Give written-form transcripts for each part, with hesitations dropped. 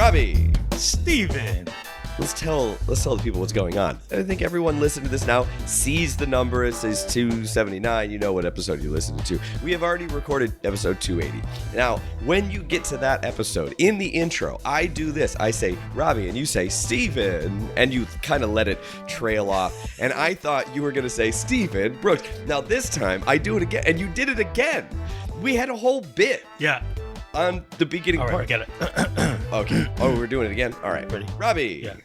Robbie. Steven. Let's tell the people what's going on. I think everyone listening to this now sees the number. It says 279. You know what episode you're listening to. We have already recorded episode 280. Now, when you get to that episode, in the intro, I do this. I say, Robbie, and you say, Steven, and you kind of let it trail off. And I thought you were going to say, Steven Brooks. Now, this time, I do it again, and you did it again. We had a whole bit. Yeah. On the beginning part. All right, We get it. Okay. Oh, we're doing it again? All right. Ready? Robbie. Yeah.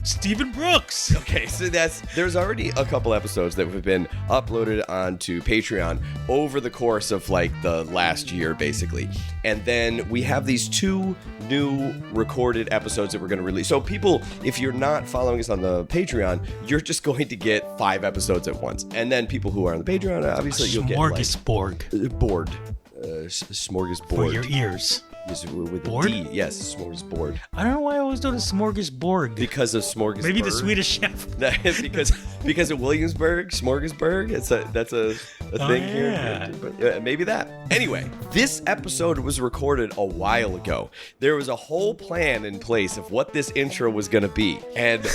Steven Brooks. Okay, so there's already a couple episodes that have been uploaded onto Patreon over the course of like the last year, basically. And then we have these 2 new recorded episodes that we're going to release. So people, if you're not following us on the Patreon, you're just going to get 5 episodes at once. And then people who are on the Patreon, obviously you'll get like Smorgasbord. Smorgasbord. For your ears. Yes, with Board? a D. Yes, smorgasbord. I don't know why I always do the smorgasbord. Because of smorgasbord. Maybe the Swedish chef. That is because of Williamsburg, smorgasburg. That's a thing yeah. here. But, maybe that. Anyway, this episode was recorded a while ago. There was a whole plan in place of what this intro was going to be, and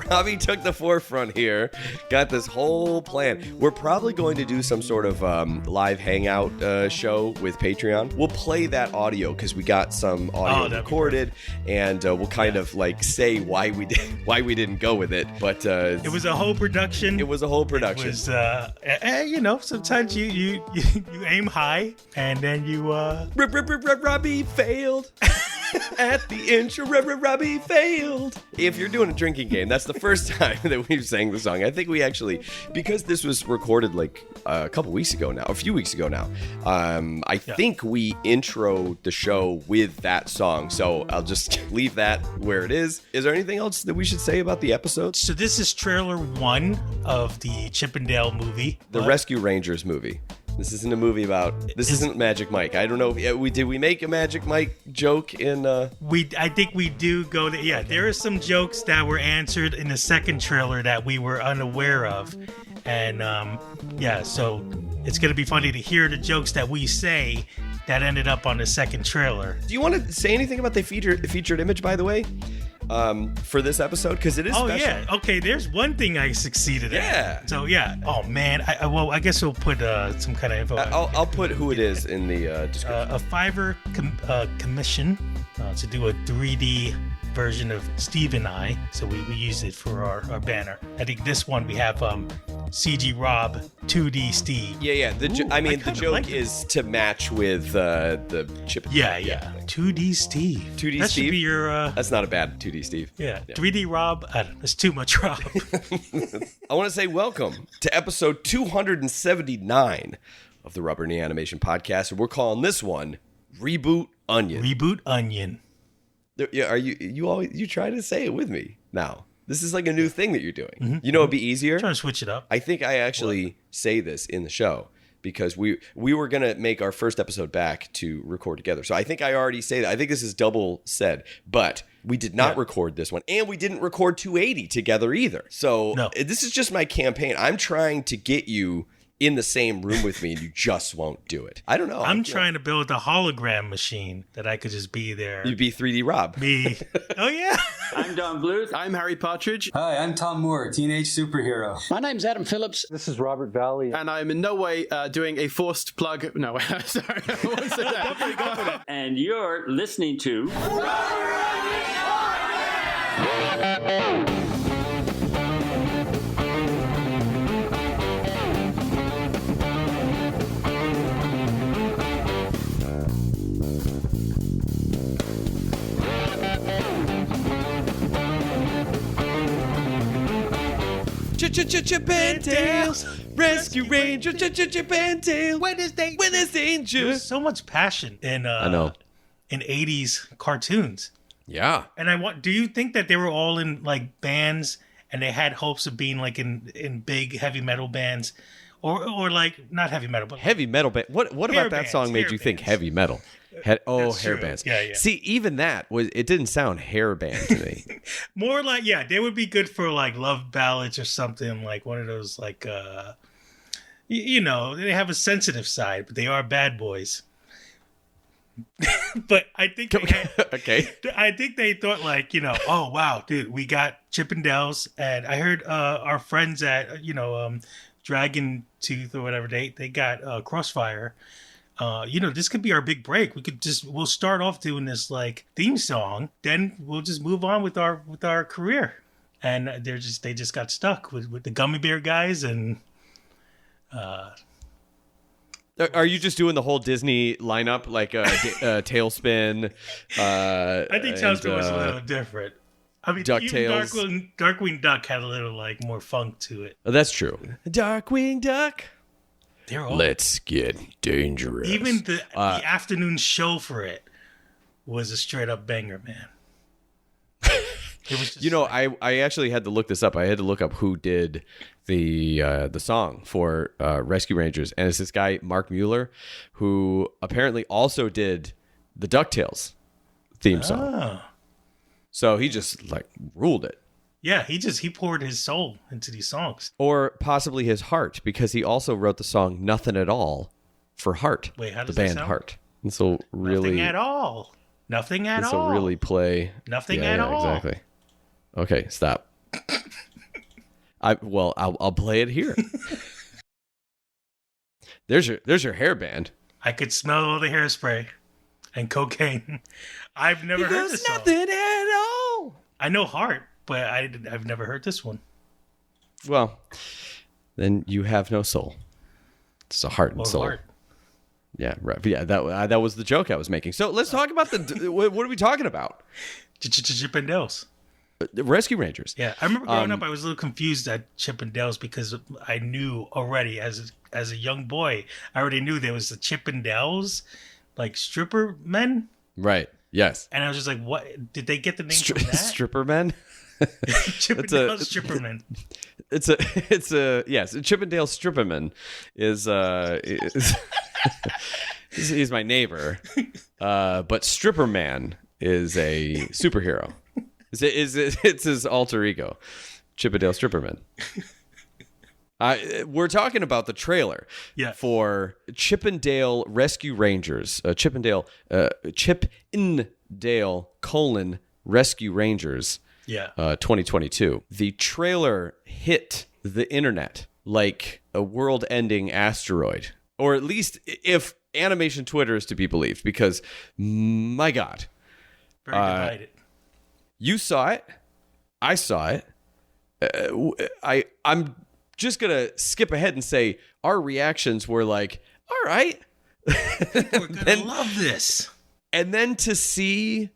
Robbie took the forefront here. Got this whole plan. We're probably going to do some sort of live hangout show with Patreon. We'll play that audio because we got some audio recorded, and we'll kind of like say why we didn't go with it. But it was a whole production. It was a whole production. It was, sometimes you aim high and then you Robbie failed. At the intro, Robbie failed. If you're doing a drinking game, that's the first time that we've sang the song. I think we actually, because this was recorded like a couple weeks ago now, a few weeks ago now, I think we introed the show with that song. So I'll just leave that where it is. Is there anything else that we should say about the episode? So this is trailer 1 of the Chippendale movie. The Rescue Rangers movie. This isn't a movie about. This isn't Magic Mike. I don't know. Did we make a Magic Mike joke in? I think we do go to. Yeah, okay. There are some jokes that were answered in the second trailer that we were unaware of, and so it's gonna be funny to hear the jokes that we say that ended up on the second trailer. Do you want to say anything about the featured image, by the way? For this episode, because it is special. Yeah. Okay, there's one thing I succeeded at. So, yeah. Oh, man. I guess we'll put some kind of info. I'll put who it is in the description. A Fiverr commission to do a 3D version of Steve and I. So we used it for our banner. I think this one we have CG Rob, 2D Steve. Yeah. The joke is to match with the chip. Yeah. 2D Steve. 2D Steve? That should be your... That's not a bad 2D Steve. Yeah. 3D Rob, I don't know. That's too much Rob. I want to say welcome to episode 279 of the Rubber Knee Animation Podcast. And we're calling this one Reboot Onion. Reboot Onion. Are you try to say it with me now? This is like a new thing that you're doing. Mm-hmm. You know, it'd be easier. I'm trying to switch it up. I think I actually say this in the show because we were gonna make our first episode back to record together. So I think I already say that. I think this is double said, but we did not record this one, and we didn't record 280 together either. So This is just my campaign. I'm trying to get you in the same room with me, and you just won't do it. I don't know. I'm trying to build a hologram machine that I could just be there. You'd be 3D Rob. Me. Oh, yeah. I'm Don Bluth. I'm Harry Partridge. Hi, I'm Tom Moore, teenage superhero. My name's Adam Phillips. This is Robert Valley. And I'm in no way doing a forced plug. No, sorry. I won't say that. Definitely go for that. And you're listening to... Chippendales, Rescue Ranger, Chippendales. When is danger? There's so much passion in I know. In 80s cartoons. Yeah. And do you think that they were all in like bands and they had hopes of being like in big heavy metal bands? Or like not heavy metal, but heavy metal band. What about that song made you think heavy metal? Hair bands. Yeah. See, even that it didn't sound hair band to me. More like they would be good for like love ballads or something, like one of those like they have a sensitive side, but they are bad boys. But I think they had, Okay. I think they thought like, oh wow, dude, we got Chippendales, and I heard our friends at Dragon Tooth or whatever they got Crossfire. This could be our big break. We'll start off doing this like theme song, then we'll just move on with our career. And they just got stuck with the Gummy Bear guys and. Are you just doing the whole Disney lineup, like Tailspin? I think Tailspin was a little different. I mean, DuckTales. Even Darkwing Duck had a little like more funk to it. Oh, that's true. Darkwing Duck. They're all Let's get dangerous. even the afternoon show for it was a straight up banger, man. It was just I actually had to look this up. I had to look up who did the song for Rescue Rangers, and it's this guy Mark Mueller, who apparently also did the DuckTales theme song. So he just like ruled it. Yeah, he poured his soul into these songs. Or possibly his heart, because he also wrote the song "Nothing at All" for Heart. Wait, how does the that band sound? Heart? And so really, Nothing at all. Nothing at and all. so really play Nothing at all. Exactly. Okay, stop. I'll play it here. There's your hairband. I could smell all the hairspray and cocaine. I've never heard this song. Nothing at all. I know Heart, but I've never heard this one. Well, then you have no soul. It's a heart and Or soul. Heart. Yeah, right. Yeah, that was the joke I was making. So let's talk about what are we talking about? Chippendales. The Rescue Rangers. Yeah, I remember growing up, I was a little confused at Chippendales because I knew already as a young boy, I already knew there was the Chippendales, like stripper men. Right. Yes. And I was just like, what? Did they get the name from that? Stripper men. Chippendales stripper men. It's a yes. Chippendale Stripperman is he's my neighbor, but Stripper Man is a superhero. It's his alter ego, Chippendale Stripperman. We're talking about the trailer for Chippendale Rescue Rangers. Chippendale Rescue Rangers. 2022. The trailer hit the internet like a world-ending asteroid, or at least if animation Twitter is to be believed, because my God, Very divided. you saw it, I saw it. I'm just gonna skip ahead and say our reactions were like, all right, We're gonna love this. and then to see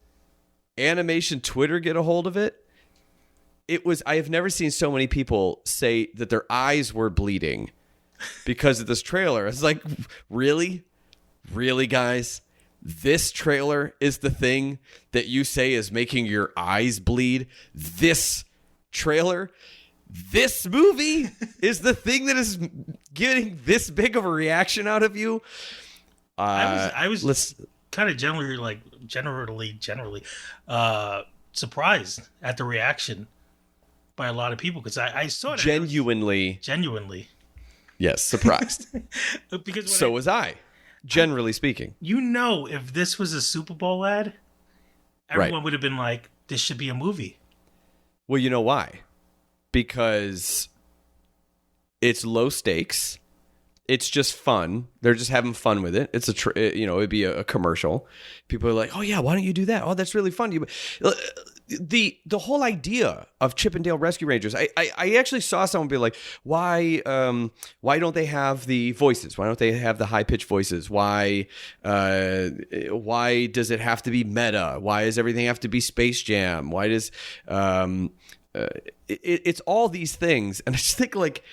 animation Twitter get a hold of it. I have never seen so many people say that their eyes were bleeding because of this trailer. It's like, really? Really, guys? This trailer is the thing that you say is making your eyes bleed? This trailer? This movie is the thing that is getting this big of a reaction out of you? I was kind of generally surprised at the reaction by a lot of people, because I saw it genuinely, yes, surprised. Because so was I, generally speaking. If this was a Super Bowl ad, everyone would have been like, this should be a movie. Well, you know why? Because it's low stakes. It's just fun. They're just having fun with it. It's it'd be a commercial. People are like, oh yeah, why don't you do that? Oh, that's really fun. The whole idea of Chippendale Rescue Rangers. I actually saw someone be like, why don't they have the voices? Why don't they have the high pitched voices? Why does it have to be meta? Why does everything have to be Space Jam? Why does it's all these things? And I just think like,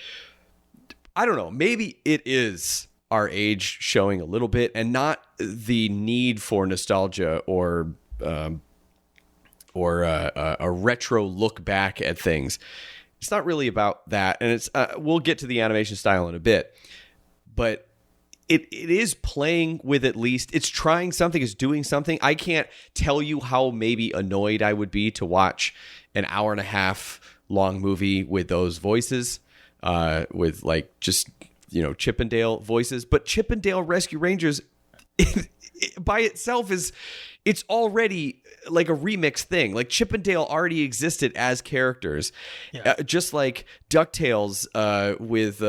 I don't know, maybe it is our age showing a little bit, and not the need for nostalgia or a retro look back at things. It's not really about that, and it's we'll get to the animation style in a bit, but it is playing with, at least it's trying something, it's doing something. I can't tell you how maybe annoyed I would be to watch an hour and a half long movie with those voices, with like just Chippendale voices, but Chippendale Rescue Rangers by itself it's already like a remix thing. Like Chip and Dale already existed as characters, just like DuckTales with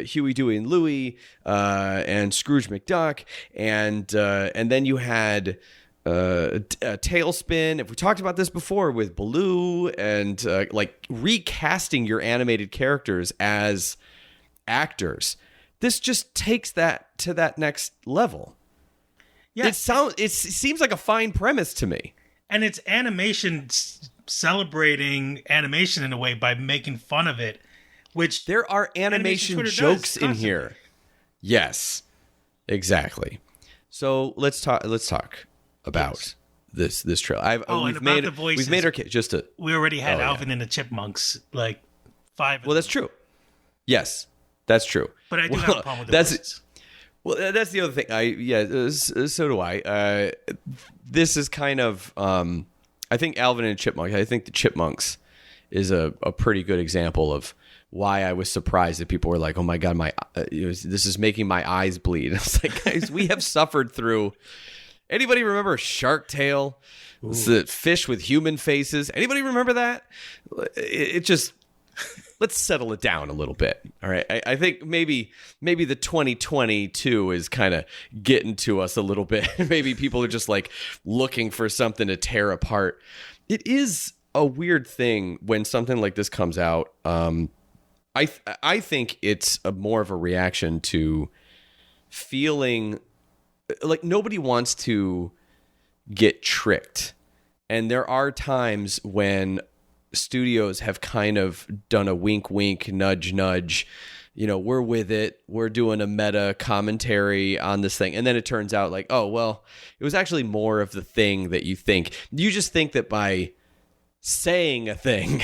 Huey, Dewey, and Louie and Scrooge McDuck, and then you had Tailspin. If we talked about this before with Baloo, and like recasting your animated characters as actors, this just takes that to that next level. Yeah, it seems like a fine premise to me, and it's animation celebrating animation in a way by making fun of it. Which there are animation jokes in here. Yes, exactly. So let's talk about this trailer. We've made our case. We already had Alvin and the Chipmunks like 5. Well, that's true. Yes, that's true. But I do have a problem with the voices. Well, that's the other thing. So do I. This is kind of, I think Alvin and Chipmunk. I think the Chipmunks is a pretty good example of why I was surprised that people were like, "Oh my god, this is making my eyes bleed." I was like, guys, we have suffered through. Anybody remember Shark Tale? It's the fish with human faces. Anybody remember that? It just. Let's settle it down a little bit. All right. I think maybe the 2022 is kind of getting to us a little bit. Maybe people are just like looking for something to tear apart. It is a weird thing when something like this comes out. I think it's more of a reaction to feeling like nobody wants to get tricked. And there are times when studios have kind of done a wink, wink, nudge, nudge. We're with it. We're doing a meta commentary on this thing. And then it turns out like, oh, well, it was actually more of the thing that you think. You just think that by saying a thing,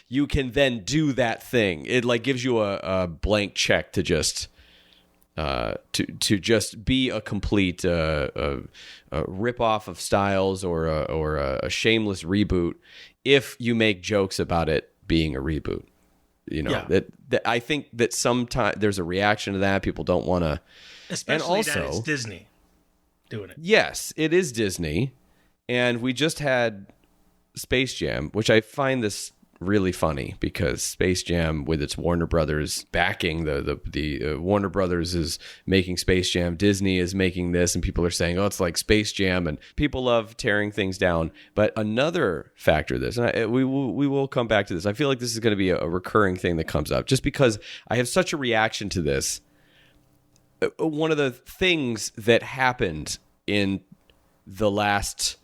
you can then do that thing. It like gives you a blank check to just to just be a complete rip off of styles or a shameless reboot. If you make jokes about it being a reboot, that I think that sometimes there's a reaction to that. People don't want to, especially and also, that it's Disney doing it. Yes, it is Disney, and we just had Space Jam, which I find this really funny because Space Jam, with its Warner Brothers backing, the Warner Brothers is making Space Jam, Disney is making this, and people are saying, oh, it's like Space Jam, and people love tearing things down. But another factor of this, and we will come back to this, I feel like this is going to be a recurring thing that comes up just because I have such a reaction to this. One of the things that happened in the last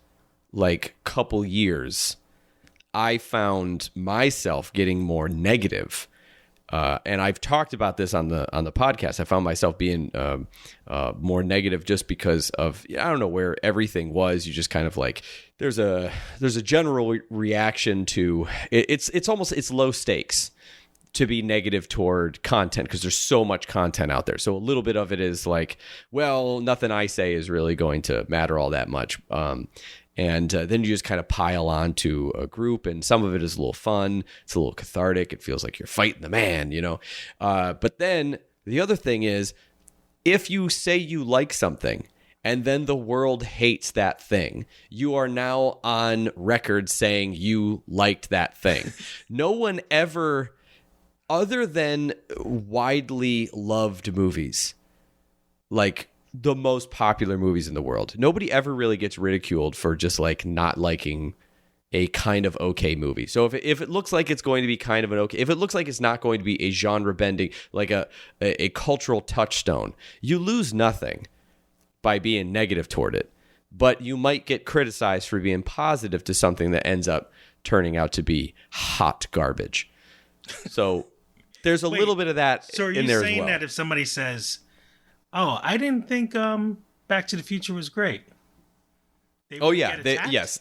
like couple years, I found myself getting more negative, and I've talked about this on the podcast. I found myself being more negative just because of I don't know where everything was. You just kind of like there's a general reaction to it's almost it's low stakes to be negative toward content because there's so much content out there. So a little bit of it is like, well, nothing I say is really going to matter all that much. And then you just kind of pile on to a group, and some of it is a little fun. It's a little cathartic. It feels like you're fighting the man, But then the other thing is, if you say you like something and then the world hates that thing, you are now on record saying you liked that thing. No one ever, other than widely loved movies, like the most popular movies in the world, nobody ever really gets ridiculed for just like not liking a kind of okay movie. So if it looks like it's going to be kind of an okay, if it looks like it's not going to be a genre bending, like a cultural touchstone, you lose nothing by being negative toward it, but you might get criticized for being positive to something that ends up turning out to be hot garbage. So there's a little bit of that so are in you there as saying well. that if somebody says, oh, I didn't think Back to the Future was great. Yes.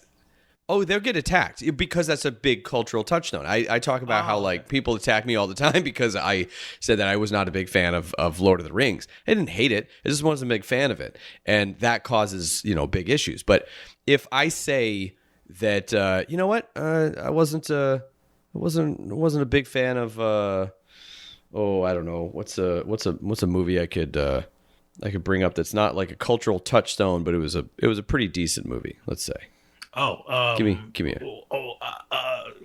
Oh, they'll get attacked because that's a big cultural touchstone. I talk about how like people attack me all the time because I said that I was not a big fan of Lord of the Rings. I didn't hate it. I just wasn't a big fan of it. And that causes, big issues. But if I say that, you know what, I wasn't a big fan of, I don't know, what's a movie I could I could bring up that's not like a cultural touchstone, but it was a pretty decent movie, let's say. Oh, Give me a...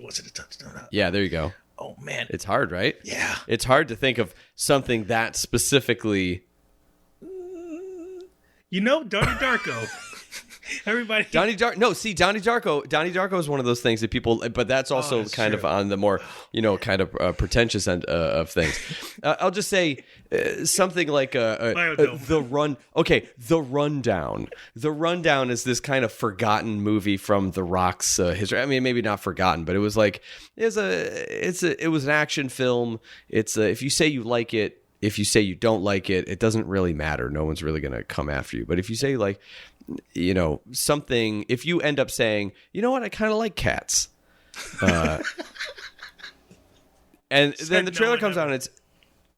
was it a touchdown? Yeah, there you go. Oh man, It's hard, right? yeah. It's hard to think of something that specifically. Donnie Darko. Everybody. Donnie Darko is one of those things that people, but that's also that's kind true. of on the more, kind of pretentious end of things. I'll just say something like Biodome. The Rundown. The Rundown is this kind of forgotten movie from The Rock's history. I mean, maybe not forgotten, but it was like it was an action film. It's if you say you like it. If you say you don't like it, it doesn't really matter. No one's really going to come after you. But if you say something, if you end up saying, you know what, I kind of like cats. And then the trailer comes out and it's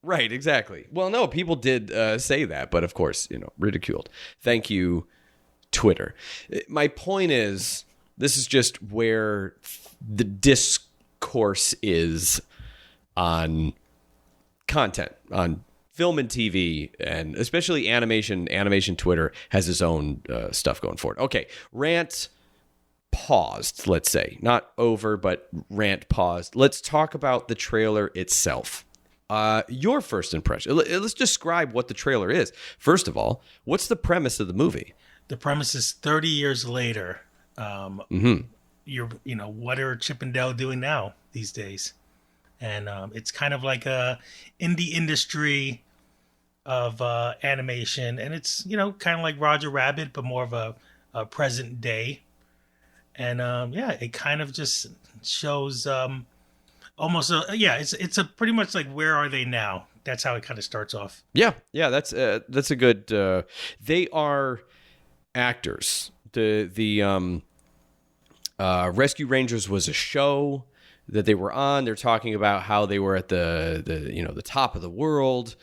right. Exactly. Well, no, people did say that, but of course, ridiculed. Thank you, Twitter. My point is, this is just where the discourse is on content, on film and TV, and especially animation. Animation Twitter has its own stuff going forward. Okay, rant paused, let's say. Not over, but rant paused. Let's talk about the trailer itself. Your first impression. Let's describe what the trailer is. First of all, what's the premise of the movie? The premise is 30 years later. What are Chip and Dale doing now these days? And it's kind of like a indie industry of animation, and it's kind of like Roger Rabbit, but more of a present day. And it kind of just shows almost it's a pretty much like where are they now? That's how it kind of starts off. Yeah, that's a good. They are actors. The Rescue Rangers was a show that they were on. They're talking about how they were at the top of the world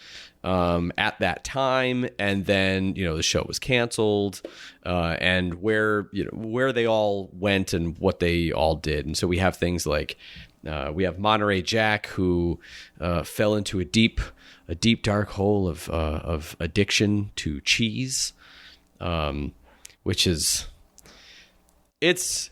at that time, and then the show was canceled, and where they all went and what they all did. And so we have things like we have Monterey Jack, who fell into a deep dark hole of addiction to cheese, which is it's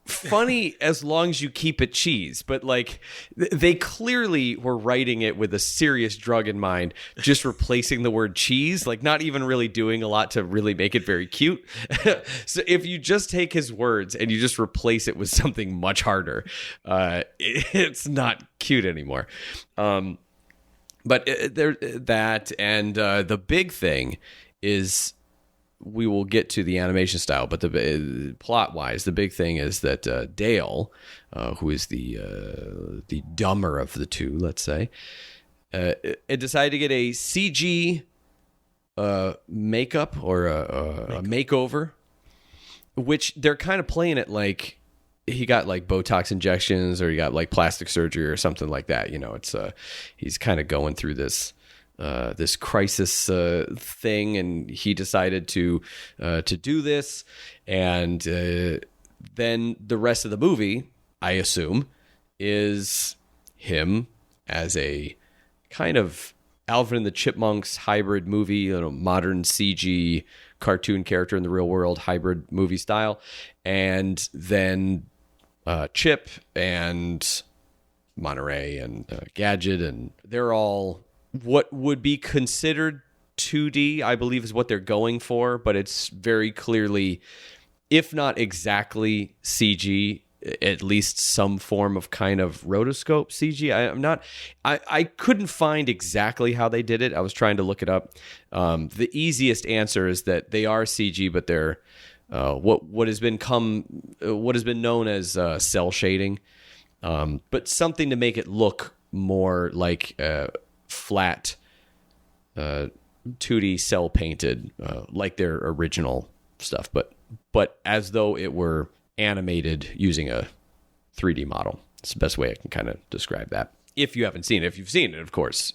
funny as long as you keep it cheese, but like they clearly were writing it with a serious drug in mind, just replacing the word cheese, like not even really doing a lot to really make it very cute. So if you just take his words and you just replace it with something much harder, it's not cute anymore. But there that, and the big thing is, we will get to the animation style, but the plot-wise, the big thing is that Dale, who is the dumber of the two, let's say, it decided to get a CG makeup or a makeover, which they're kind of playing it like he got like Botox injections or he got like plastic surgery or something like that. It's he's kind of going through this crisis thing, and he decided to do this, and then the rest of the movie, I assume, is him as a kind of Alvin and the Chipmunks hybrid movie, modern CG cartoon character in the real world hybrid movie style, and then Chip and Monterey and Gadget, and they're all what would be considered 2D, I believe, is what they're going for, but it's very clearly, if not exactly CG, at least some form of kind of rotoscope CG. I couldn't find exactly how they did it. I was trying to look it up. The easiest answer is that they are CG, but they're what has been known as cell shading, but something to make it look more like flat 2D cell painted, like their original stuff, but as though it were animated using a 3D model. It's the best way I can kind of describe that. If you haven't seen it, if you've seen it, of course,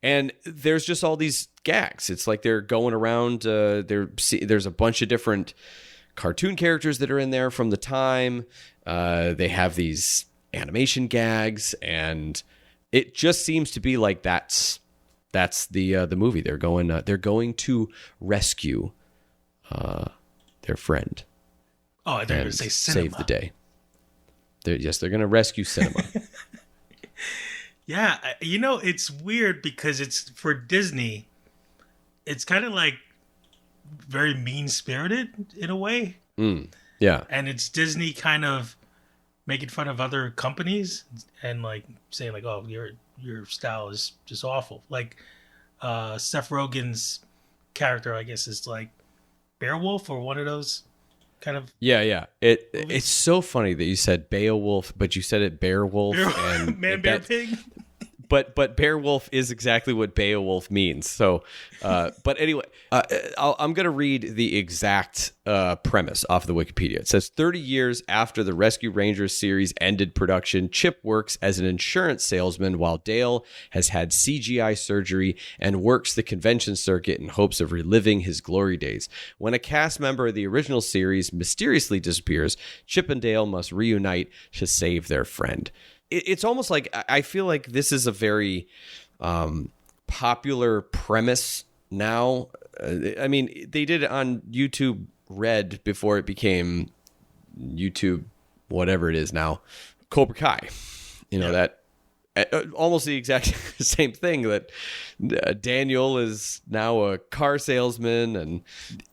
And there's just all these gags. It's like they're going around. There's a bunch of different cartoon characters that are in there from the time. They have these animation gags, and it just seems to be like that's that's the movie. They're going to rescue their friend. Oh, they're going to say cinema. Save the day. They're going to rescue cinema. Yeah, it's weird because it's for Disney. It's kind of like very mean-spirited in a way. Yeah. And it's Disney kind of making fun of other companies and like saying like, "Oh, your style is just awful." Like Seth Rogen's character, I guess, is like Beowulf or one of those kind of. Yeah. It's so funny that you said Beowulf, but you said it Beowulf and Man, Bear, Pig. But Beowulf is exactly what Beowulf means. So, but anyway, I'm going to read the exact premise off the Wikipedia. It says 30 years after the Rescue Rangers series ended production, Chip works as an insurance salesman while Dale has had CGI surgery and works the convention circuit in hopes of reliving his glory days. When a cast member of the original series mysteriously disappears, Chip and Dale must reunite to save their friend. It's almost like I feel like this is a very popular premise now. I mean, they did it on YouTube Red before it became YouTube, whatever it is now, Cobra Kai. That almost the exact same thing. That Daniel is now a car salesman, and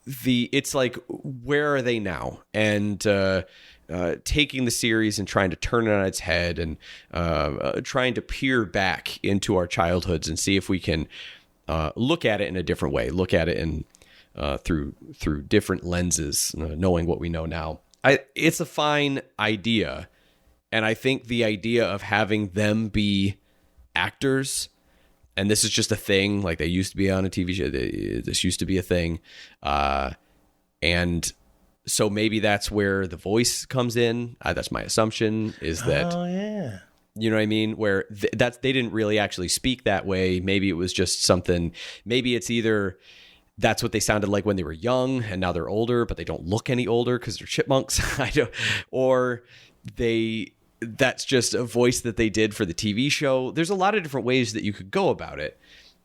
it's like, where are they now? And taking the series and trying to turn it on its head and trying to peer back into our childhoods and see if we can look at it in a different way, look at it in through different lenses, knowing what we know now. It's a fine idea, and I think the idea of having them be actors, and this is just a thing, like they used to be on a TV show. This used to be a thing, and so maybe that's where the voice comes in. That's my assumption, is that, oh yeah, you know what I mean? Where they didn't really actually speak that way. Maybe it was just something. Maybe it's either that's what they sounded like when they were young, and now they're older, but they don't look any older because they're chipmunks. Or that's just a voice that they did for the TV show. There's a lot of different ways that you could go about it,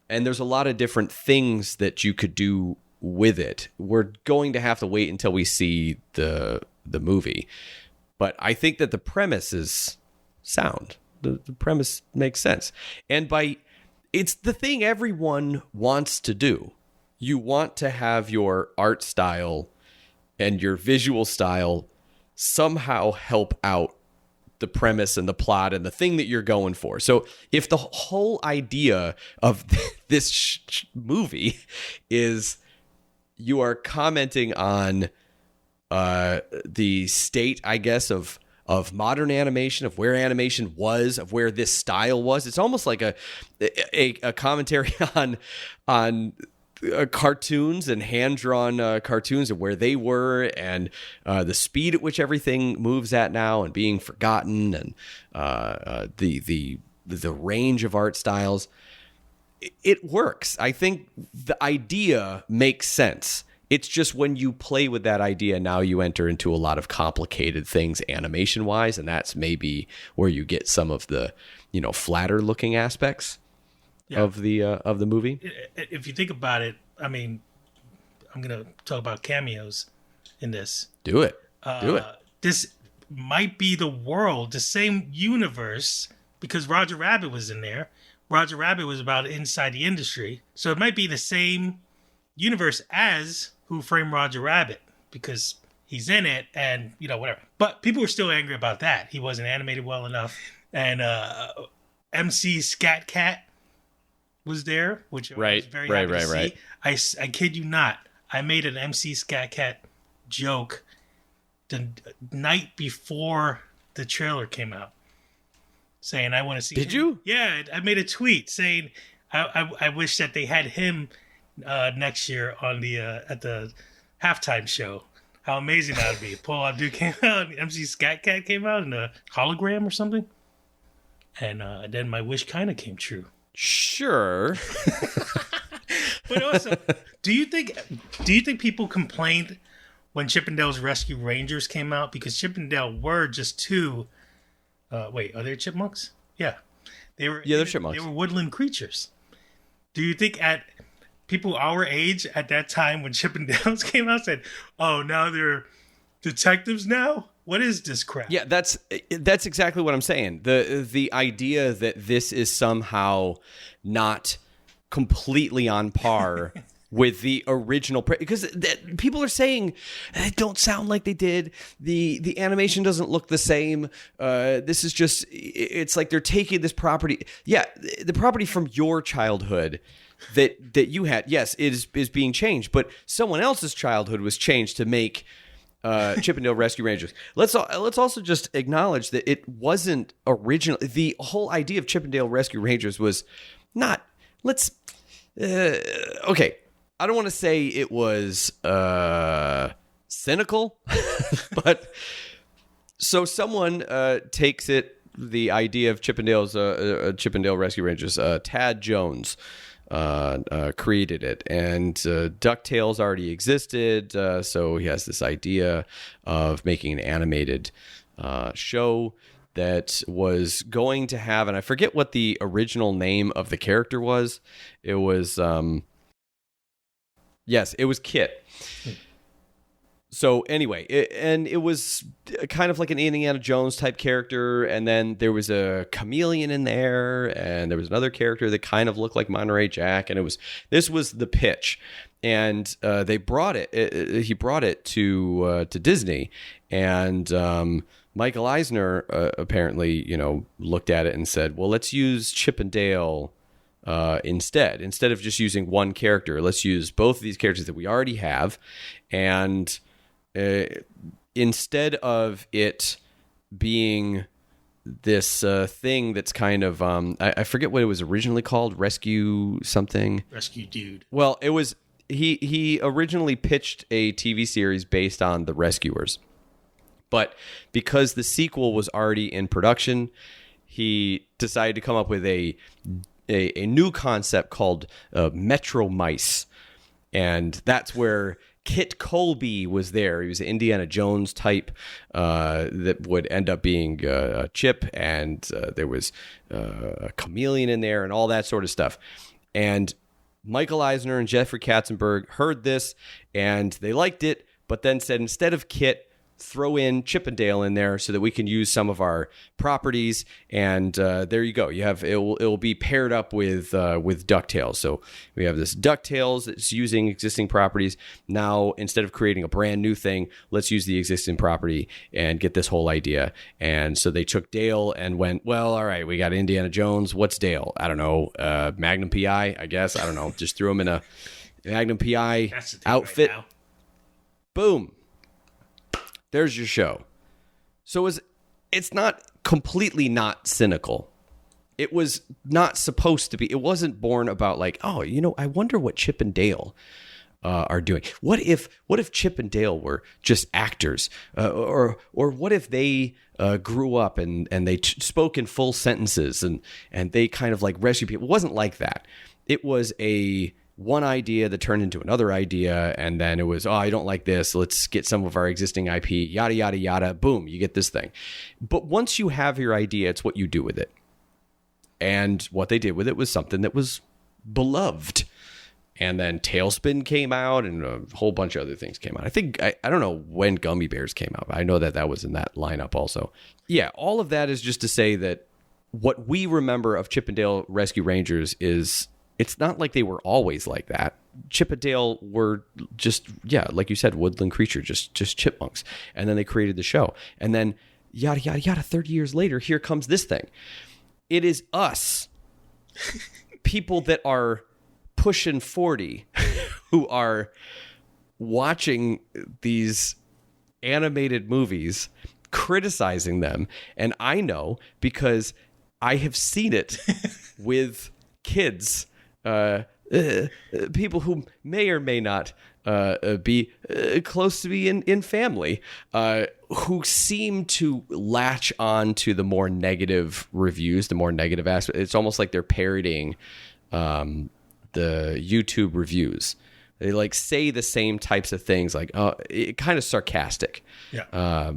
and there's a lot of different things that you could do with it. We're going to have to wait until we see the movie, but I think that the premise is sound. The premise makes sense, and it's the thing everyone wants to do. You want to have your art style and your visual style somehow help out the premise and the plot and the thing that you're going for. So if the whole idea of this movie is you are commenting on the state, I guess, of modern animation, of where animation was, of where this style was. It's almost like a commentary on cartoons and hand-drawn cartoons and where they were, and the speed at which everything moves at now and being forgotten, and the range of art styles. It works. I think the idea makes sense. It's just when you play with that idea, now you enter into a lot of complicated things animation-wise, and that's maybe where you get some of the, flatter looking aspects of the movie. If you think about it, I mean, I'm going to talk about cameos in this. Do it. This might be the same universe, because Roger Rabbit was in there. Roger Rabbit was about inside the industry. So it might be the same universe as Who Framed Roger Rabbit, because he's in it and, whatever. But people were still angry about that. He wasn't animated well enough. And MC Scat Cat was there, which I was very happy to see. I kid you not. I made an MC Scat Cat joke the night before the trailer came out, saying I want to see Did him. you? Yeah, I made a tweet saying I wish that they had him next year on the at the halftime show. How amazing that would be. Paul Abdul came out, MC Scat Cat came out in a hologram or something. And then my wish kind of came true. Sure. But also, do you think people complained when Chip and Dale's Rescue Rangers came out? Because Chip and Dale were just two... wait, are they chipmunks? Yeah. They're chipmunks. They were woodland creatures. Do you think at people our age at that time when Chip and Dale's came out said, "Oh, now they're detectives now? What is this crap?" Yeah, that's exactly what I'm saying. The idea that this is somehow not completely on par with the original, because people are saying it don't sound like they did. The animation doesn't look the same. This is just, it's like they're taking this property. Yeah, the property from your childhood that you had, yes, is being changed, but someone else's childhood was changed to make Chip and Dale Rescue Rangers. Let's also just acknowledge that it wasn't original. The whole idea of Chip and Dale Rescue Rangers was not. Okay. I don't want to say it was cynical, but so someone takes the idea of Chip and Dale Rescue Rangers. Tad Jones created it, and DuckTales already existed, so he has this idea of making an animated show that was going to have, and I forget what the original name of the character was. It was yes, it was Kit. So anyway, it was kind of like an Indiana Jones type character, and then there was a chameleon in there, and there was another character that kind of looked like Monterey Jack, and this was the pitch, and they brought it. He brought it to Disney, and Michael Eisner apparently looked at it and said, "Well, let's use Chip and Dale." Instead of just using one character, let's use both of these characters that we already have, and instead of it being this thing that's kind of I forget what it was originally called, Rescue Dude. Well, it was he originally pitched a TV series based on The Rescuers, but because the sequel was already in production, he decided to come up with a new concept called Metro Mice, and that's where Kit Colby was there. He was an Indiana Jones type that would end up being Chip, and there was a chameleon in there and all that sort of stuff. And Michael Eisner and Jeffrey Katzenberg heard this, and they liked it, but then said, instead of Kit, throw in Chip and Dale in there so that we can use some of our properties, and there you go. You have it will be paired up with DuckTales. So we have this DuckTales that's using existing properties. Now, instead of creating a brand new thing, let's use the existing property and get this whole idea. And so they took Dale and went, well, all right, we got Indiana Jones. What's Dale? I don't know. Magnum PI, I guess. I don't know. Just threw him in a Magnum PI outfit. Right, boom. There's your show. So it's not completely not cynical. It was not supposed to be. It wasn't born about like, oh, I wonder what Chip and Dale are doing. What if Chip and Dale were just actors, or what if they grew up and they spoke in full sentences and they kind of like rescue people? It wasn't like that. It was one idea that turned into another idea, and then it was, oh, I don't like this, let's get some of our existing IP, yada, yada, yada, boom, you get this thing. But once you have your idea, it's what you do with it. And what they did with it was something that was beloved. And then Tailspin came out, and a whole bunch of other things came out. I think, I don't know when Gummy Bears came out, but I know that was in that lineup also. Yeah, all of that is just to say that what we remember of Chip and Dale Rescue Rangers is, it's not like they were always like that. Chip and Dale were just, yeah, like you said, woodland creature, just chipmunks. And then they created the show. And then yada, yada, yada, 30 years later, here comes this thing. It is us, people that are pushing 40, who are watching these animated movies, criticizing them. And I know because I have seen it with kids, people who may or may not be close to be in family, who seem to latch on to the more negative reviews, the more negative aspect. It's almost like they're parroting the YouTube reviews. They like say the same types of things, like it kind of sarcastic. Yeah.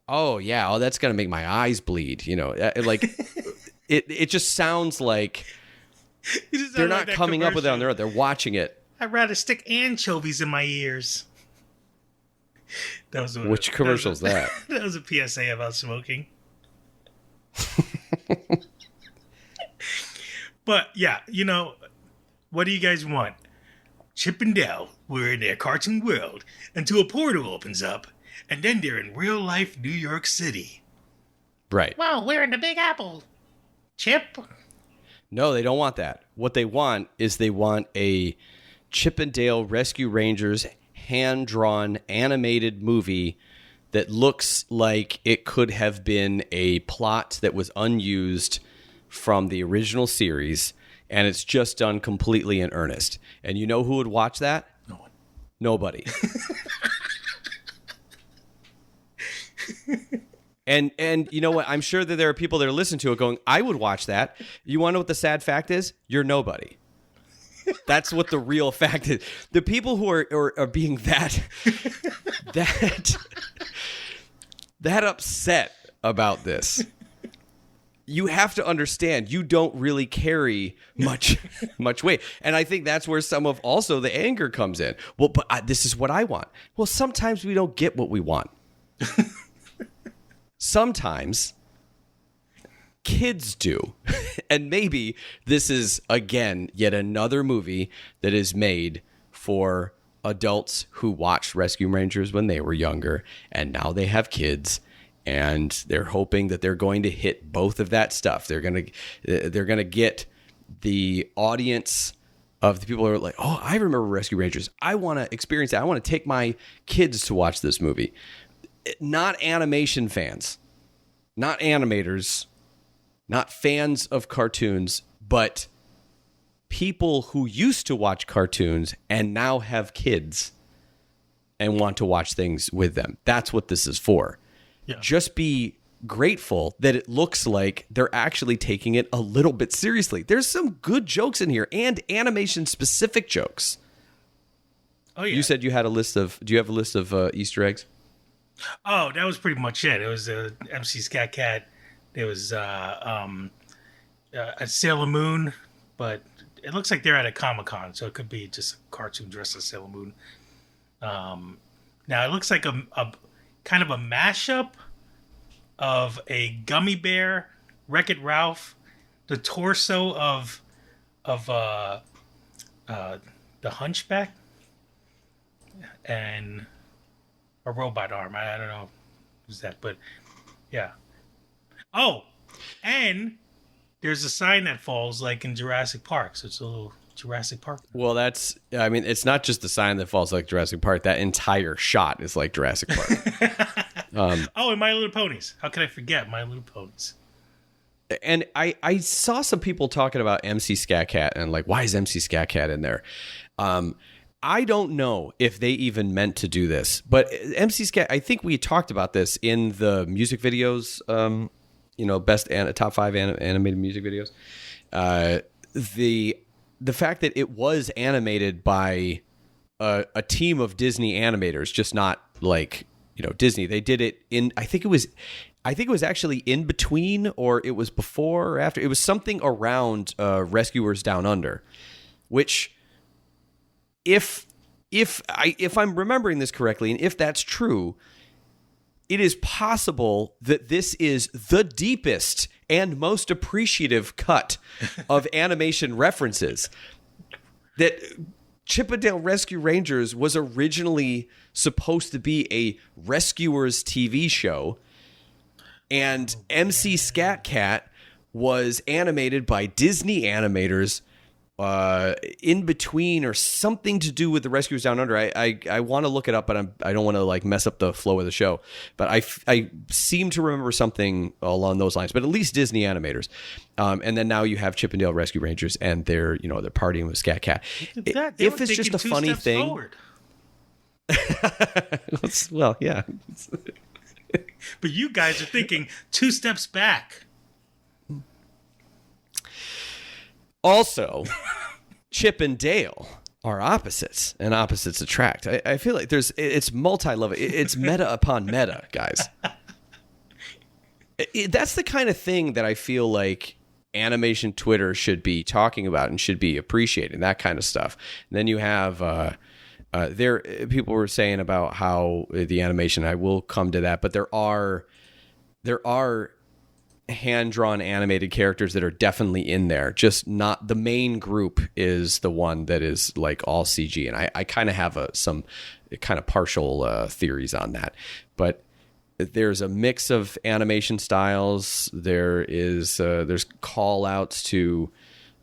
Oh yeah, oh that's gonna make my eyes bleed. Like it just sounds like You just They're sound like not that coming up with it on their commercial. own. They're watching it. I'd rather stick anchovies in my ears. That was Which commercial's that? That was a PSA about smoking. But yeah, what do you guys want? Chip and Dale were in their cartoon world until a portal opens up, and then they're in real life New York City. Right. Well, we're in the Big Apple. Chip. No, they don't want that. What they want is they want a Chip and Dale Rescue Rangers hand-drawn animated movie that looks like it could have been a plot that was unused from the original series, and it's just done completely in earnest. And you know who would watch that? No one. Nobody. And you know what? I'm sure that there are people that are listening to it going, I would watch that. You want to know what the sad fact is? You're nobody. That's what the real fact is. The people who are being that upset about this, you have to understand you don't really carry much weight. And I think that's where some of also the anger comes in. Well, but this is what I want. Well, sometimes we don't get what we want. Sometimes kids do. And maybe this is, again, yet another movie that is made for adults who watched Rescue Rangers when they were younger, and now they have kids, and they're hoping that they're going to hit both of that stuff. They're going to get the audience of the people who are like, oh, I remember Rescue Rangers. I want to experience that. I want to take my kids to watch this movie. Not animation fans, not animators, not fans of cartoons, but people who used to watch cartoons and now have kids and want to watch things with them. That's what this is for. Yeah. Just be grateful that it looks like they're actually taking it a little bit seriously. There's some good jokes in here and animation specific jokes. Oh yeah. You said you had a list of, do you have a list of Easter eggs? Oh, that was pretty much it. It was MC Scat Cat. There was a Sailor Moon, but it looks like they're at a Comic-Con, so it could be just a cartoon dressed as Sailor Moon. Now it looks like a kind of a mashup of a Gummy Bear, Wreck-It Ralph, the torso of the Hunchback, and a robot arm. I don't know who's that, but yeah. Oh, and there's a sign that falls like in Jurassic Park, so it's a little Jurassic Park. Well, it's not just the sign that falls like Jurassic Park. That entire shot is like Jurassic Park. And My Little Ponies. How could I forget My Little Ponies? And I saw some people talking about MC Scat Cat and like, why is MC Scat Cat in there? I don't know if they even meant to do this, but MC Scat, I think we talked about this in the music videos, best and top 5 animated music videos. The fact that it was animated by a team of Disney animators, just not like, Disney. They did it in, I think it was actually in between, or it was before or after. It was something around Rescuers Down Under, which if I'm remembering this correctly, and if that's true, it is possible that this is the deepest and most appreciative cut of animation references. That Chip and Dale Rescue Rangers was originally supposed to be a Rescuers TV show, and MC Scat Cat was animated by Disney animators in between, or something to do with the Rescuers Down Under. I want to look it up, but I don't want to like mess up the flow of the show. But I seem to remember something along those lines. But at least Disney animators. And then now you have Chip and Dale Rescue Rangers, and they're partying with Scat Cat. If it's just a funny thing, forward. well, yeah. But you guys are thinking 2 steps back. Also, Chip and Dale are opposites, and opposites attract. I feel like it's multi-level. It's meta upon meta, guys. That's the kind of thing that I feel like animation Twitter should be talking about and should be appreciating, that kind of stuff. And then you have people were saying about how the animation, I will come to that, but there are hand-drawn animated characters that are definitely in there, just not the main group is the one that is like all CG. And I kind of have some kind of partial theories on that, but there's a mix of animation styles. There's call outs to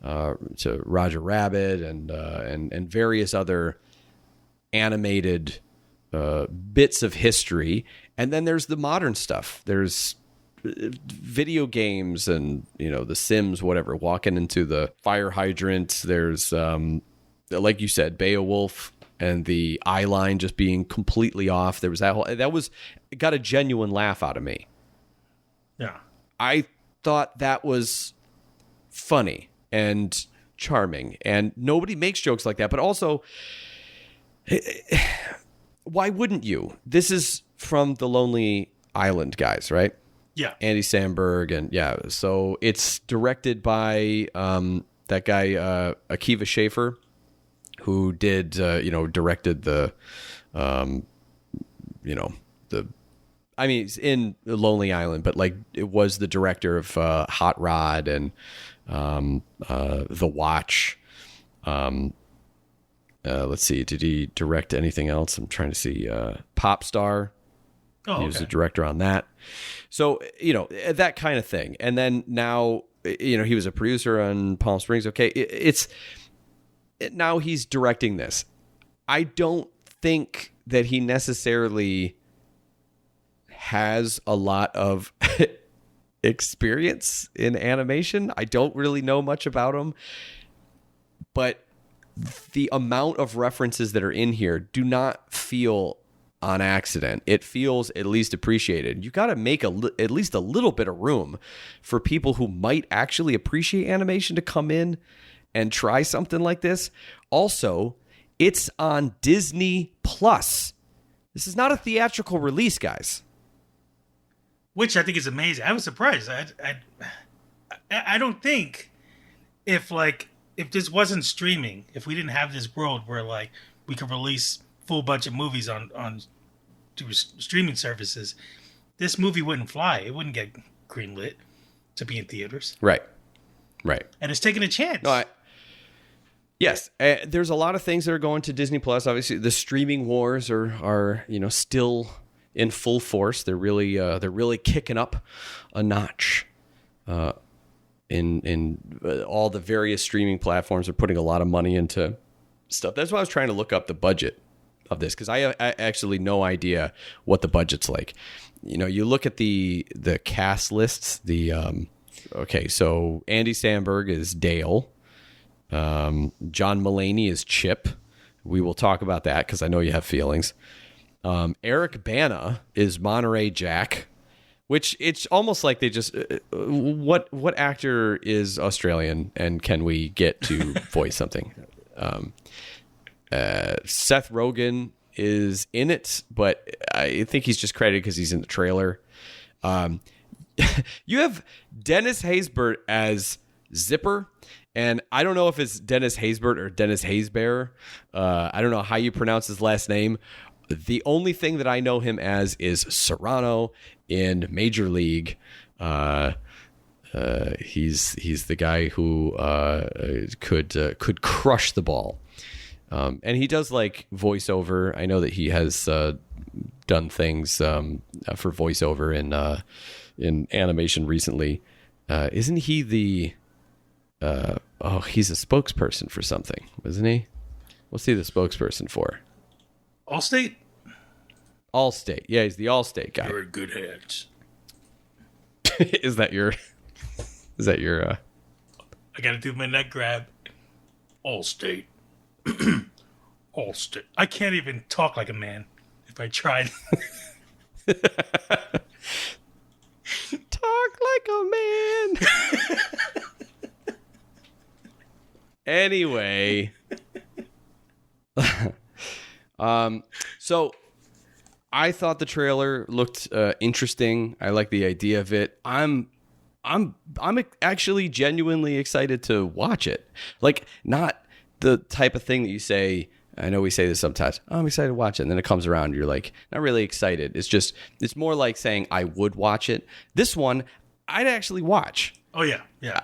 Roger Rabbit and various other animated bits of history. And then there's the modern stuff. There's video games and, The Sims, whatever, walking into the fire hydrant. There's, like you said, Beowulf and the eye line just being completely off. There was it got a genuine laugh out of me. Yeah. I thought that was funny and charming, and nobody makes jokes like that. But also, why wouldn't you? This is from the Lonely Island guys, right? Yeah. Andy Samberg, and so it's directed by that guy Akiva Schaffer, who did directed the he's in Lonely Island, but like it was the director of Hot Rod and The Watch. Let's see, did he direct anything else? I'm trying to see. Pop Star. He was the director on that. So, that kind of thing. And then now, he was a producer on Palm Springs. Okay, now he's directing this. I don't think that he necessarily has a lot of experience in animation. I don't really know much about him, but the amount of references that are in here do not feel on accident. It feels at least appreciated. You got to make at least a little bit of room for people who might actually appreciate animation to come in and try something like this. Also, it's on Disney Plus. This is not a theatrical release, guys. Which I think is amazing. I was surprised. I don't think if this wasn't streaming, if we didn't have this world where like we could release full budget movies on through streaming services, this movie wouldn't fly. It wouldn't get greenlit to be in theaters. Right. And it's taking a chance. No, yes, there's a lot of things that are going to Disney Plus. Obviously, the streaming wars are still in full force. They're really kicking up a notch. In all the various streaming platforms are putting a lot of money into stuff. That's why I was trying to look up the budget of this, because I actually no idea what the budget's like. You look at the cast lists. So Andy Samberg is Dale. John Mulaney is Chip. We will talk about that because I know you have feelings. Eric Bana is Monterey Jack, which it's almost like they just what actor is Australian and can we get to voice something? Seth Rogen is in it, but I think he's just credited because he's in the trailer. You have Dennis Haysbert as Zipper, and I don't know if it's Dennis Haysbert or Dennis Haysbert. I don't know how you pronounce his last name. The only thing that I know him as is Serrano in Major League. He's the guy who could crush the ball. And he does like voiceover. I know that he has done things for voiceover in animation recently. Isn't he the? He's a spokesperson for something, isn't he? What's he the spokesperson for? Allstate. Allstate. Yeah, he's the Allstate guy. You're in good hands. Is that your? I got to do my neck grab. Allstate. Allstate. I can't even talk like a man if I tried. Talk like a man. Anyway. So I thought the trailer looked interesting. I like the idea of it. I'm I'm actually genuinely excited to watch it. Like, not the type of thing that you say. I know we say this sometimes. Oh, I'm excited to watch it, and then it comes around, and you're like, not really excited. It's more like saying I would watch it. This one, I'd actually watch. Oh yeah, yeah.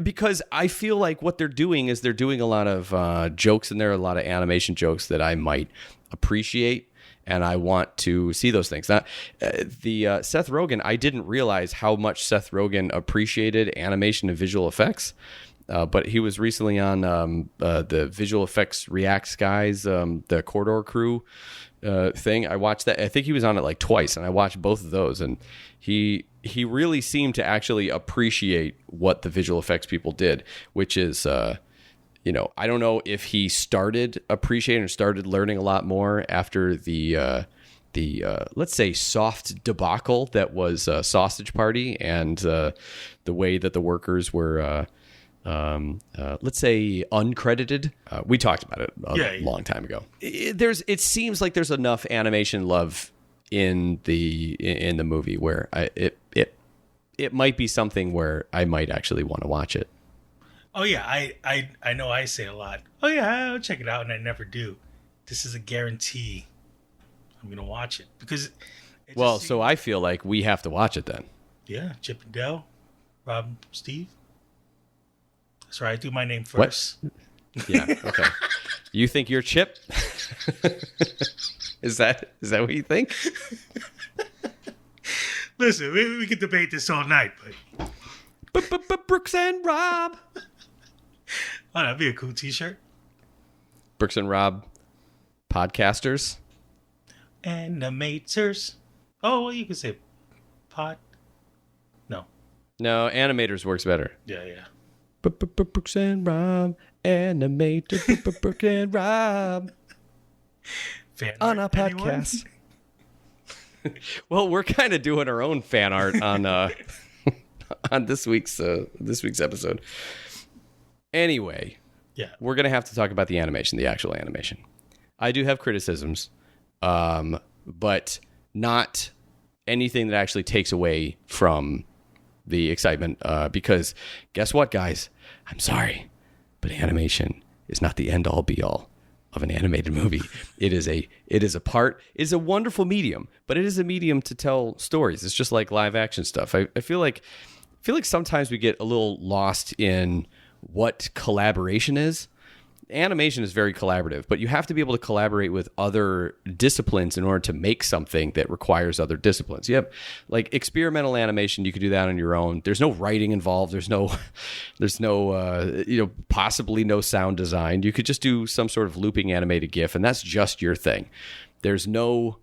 Because I feel like what they're doing is they're doing a lot of jokes in there, a lot of animation jokes that I might appreciate, and I want to see those things. Now, Seth Rogen, I didn't realize how much Seth Rogen appreciated animation and visual effects, but he was recently on the Visual Effects Reacts guys, the Corridor Crew thing. I watched that. I think he was on it like twice, and I watched both of those, and he really seemed to actually appreciate what the visual effects people did, which is, I don't know if he started appreciating or started learning a lot more after the let's say soft debacle that was Sausage Party and the way that the workers were, let's say, uncredited. We talked about it a long time ago. It seems like there's enough animation love in the movie where it might be something where I might actually want to watch it. Oh yeah, I know I say a lot. Oh yeah, I'll check it out, and I never do. This is a guarantee. I'm gonna watch it because. So I feel like we have to watch it then. Yeah, Chip and Dale, Rob, Steve. That's right. I do my name first. What? Yeah. Okay. You think you're Chip? Is that what you think? Listen, we could debate this all night, but Brooks and Rob. Oh, that'd be a cool T-shirt. Brooks and Rob, podcasters, animators. Oh, well, you could say pod. No, animators works better. Yeah. Brooks and Rob, animator. Brooks and Rob. Fan on art, a anyone? podcast. Well, we're kind of doing our own fan art on on this week's episode. Anyway, we're gonna have to talk about the animation, the actual animation. I do have criticisms, but not anything that actually takes away from the excitement. Because guess what, guys? I'm sorry, but animation is not the end all be all of an animated movie. It is a wonderful medium, but it is a medium to tell stories. It's just like live action stuff. I feel like sometimes we get a little lost in what collaboration is. Animation is very collaborative, but you have to be able to collaborate with other disciplines in order to make something that requires other disciplines. You have like experimental animation, you could do that on your own. There's no writing involved. There's no possibly no sound design. You could just do some sort of looping animated GIF, and that's just your thing. There's no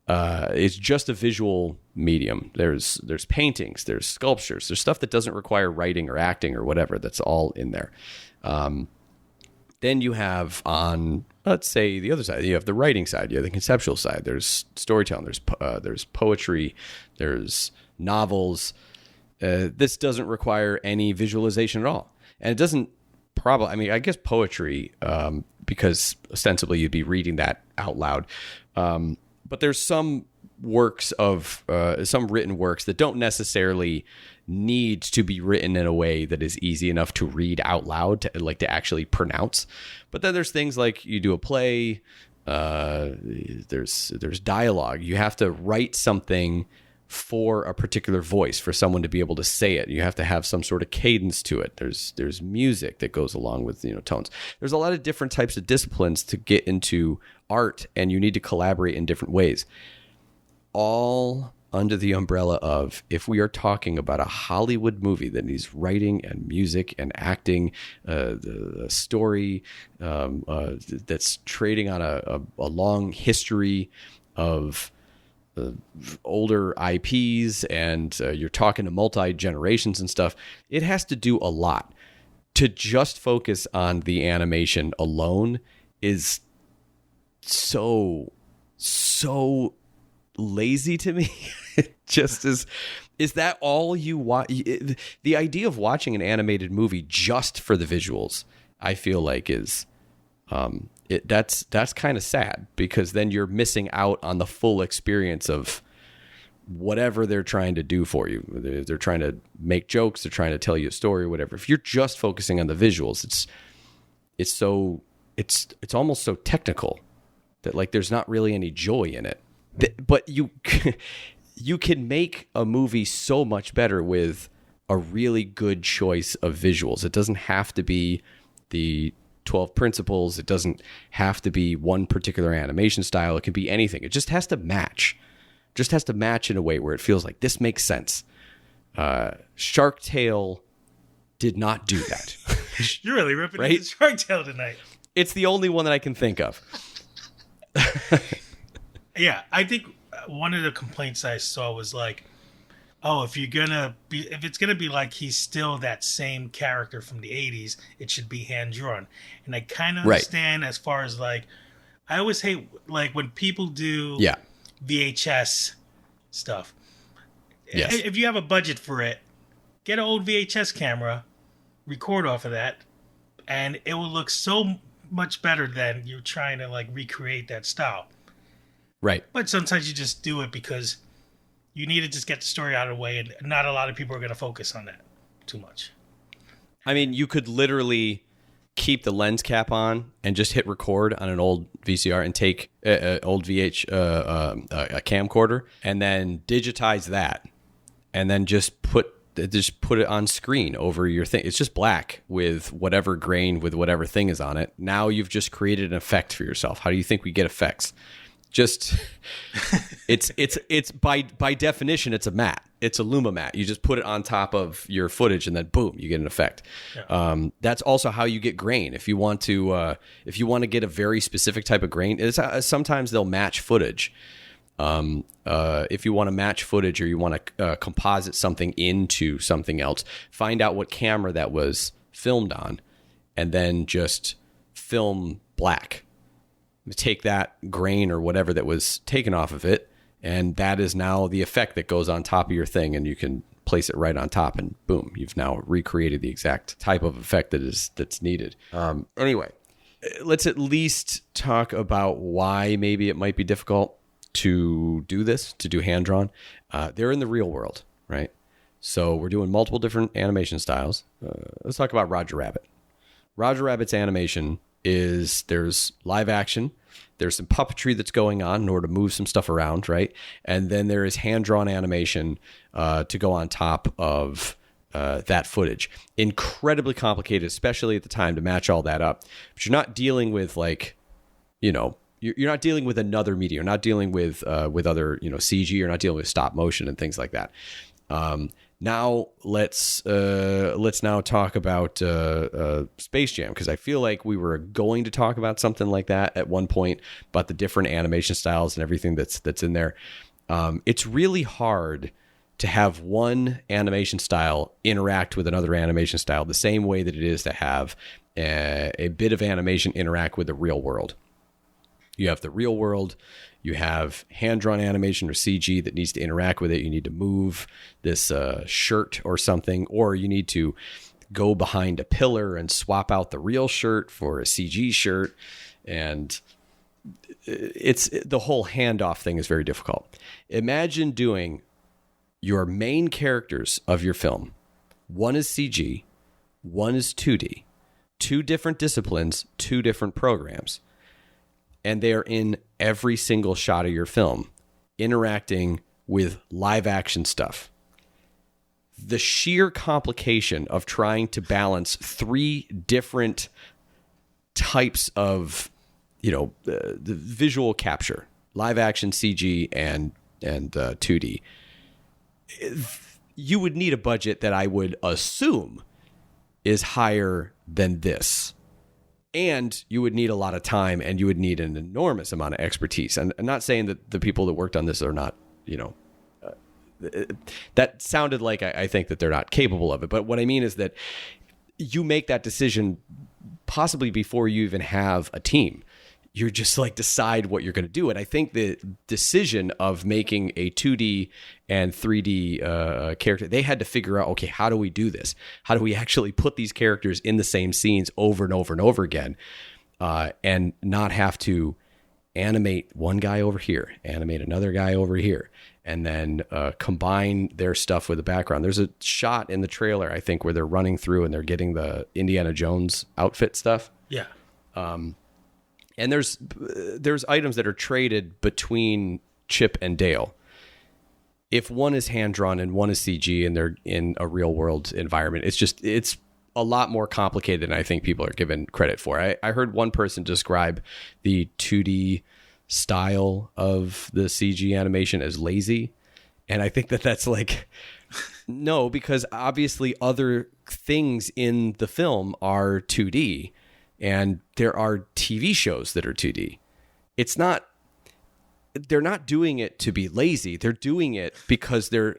it's just a visual medium. There's paintings, there's sculptures, there's stuff that doesn't require writing or acting or whatever. That's all in there. Then you have on, let's say, the other side, you have the writing side, you have the conceptual side. There's storytelling, there's poetry, there's novels. This doesn't require any visualization at all. And it doesn't I guess poetry, because ostensibly you'd be reading that out loud. But there's some works of, some written works that don't necessarily need to be written in a way that is easy enough to read out loud, to actually pronounce. But then there's things like you do a play, there's dialogue. You have to write something for a particular voice, for someone to be able to say it. You have to have some sort of cadence to it. There's music that goes along with tones. There's a lot of different types of disciplines to get into art, and you need to collaborate in different ways. All under the umbrella of, if we are talking about a Hollywood movie that needs writing and music and acting, the story that's trading on a long history of older IPs, and you're talking to multi-generations and stuff, it has to do a lot. To just focus on the animation alone is so lazy to me. It just is that all you want? The idea of watching an animated movie just for the visuals, I feel like is that's kind of sad, because then you're missing out on the full experience of whatever they're trying to do for you. They're trying to make jokes, they're trying to tell you a story, whatever. If you're just focusing on the visuals, it's almost so technical that like there's not really any joy in it. But you can make a movie so much better with a really good choice of visuals. It doesn't have to be the 12 principles. It doesn't have to be one particular animation style. It can be anything. It just has to match. Just has to match in a way where it feels like this makes sense. Shark Tale did not do that. You're really ripping Right? into Shark Tale tonight. It's the only one that I can think of. Yeah, I think one of the complaints I saw was like, oh, if it's gonna be like he's still that same character from the 80s, it should be hand drawn. And I kind of understand as far as like, I always hate like when people do VHS stuff. Yes. If you have a budget for it, get an old VHS camera, record off of that, and it will look so much better than you're trying to like recreate that style. Right. But sometimes you just do it because you need to just get the story out of the way, and not a lot of people are going to focus on that too much. I mean, you could literally keep the lens cap on and just hit record on an old VCR and take an old a camcorder and then digitize that and then just put it on screen over your thing. It's just black with whatever grain with whatever thing is on it. Now you've just created an effect for yourself. How do you think we get effects? Just it's by definition it's a matte. It's a Luma matte. You just put it on top of your footage and then boom, you get an effect. Yeah. That's also how you get grain. If you want to get a very specific type of grain, sometimes they'll match footage. If you want to match footage or you want to composite something into something else, find out what camera that was filmed on, and then just film black. Take that grain or whatever that was taken off of it, and that is now the effect that goes on top of your thing, and you can place it right on top, and boom, you've now recreated the exact type of effect that's needed. Anyway, let's at least talk about why maybe it might be difficult to do this, to do hand-drawn. They're in the real world, right? So we're doing multiple different animation styles. Let's talk about Roger Rabbit. Roger Rabbit's animation is there's live action, there's some puppetry that's going on in order to move some stuff around, right? And then there is hand-drawn animation to go on top of that footage. Incredibly complicated, especially at the time, to match all that up. But you're not dealing with you're not dealing with another media. You're not dealing with other CG. You're not dealing with stop motion and things like that. Now let's now talk about Space Jam, because I feel like we were going to talk about something like that at one point, about the different animation styles and everything that's in there. It's really hard to have one animation style interact with another animation style the same way that it is to have a bit of animation interact with the real world. You have the real world, you have hand-drawn animation or CG that needs to interact with it. You need to move this shirt or something, or you need to go behind a pillar and swap out the real shirt for a CG shirt. And it's the whole handoff thing is very difficult. Imagine doing your main characters of your film. One is CG, one is 2D, two different disciplines, two different programs. And they are in every single shot of your film, interacting with live action stuff. The sheer complication of trying to balance three different types of, the visual capture, live action, CG, and 2D. You would need a budget that I would assume is higher than this. And you would need a lot of time, and you would need an enormous amount of expertise. And I'm not saying that the people that worked on this are not, that sounded like I think that they're not capable of it. But what I mean is that you make that decision possibly before you even have a team. You're just decide what you're going to do. And I think the decision of making a 2D and 3D character, they had to figure out, okay, how do we do this? How do we actually put these characters in the same scenes over and over and over again, and not have to animate one guy over here, animate another guy over here, and then combine their stuff with the background. There's a shot in the trailer, I think, where they're running through and they're getting the Indiana Jones outfit stuff. Yeah. And there's items that are traded between Chip and Dale. If one is hand drawn and one is CG and they're in a real world environment, it's a lot more complicated than I think people are given credit for. I heard one person describe the 2D style of the CG animation as lazy. And I think that's like, no, because obviously other things in the film are 2D. And there are TV shows that are 2D. They're not doing it to be lazy. They're doing it because they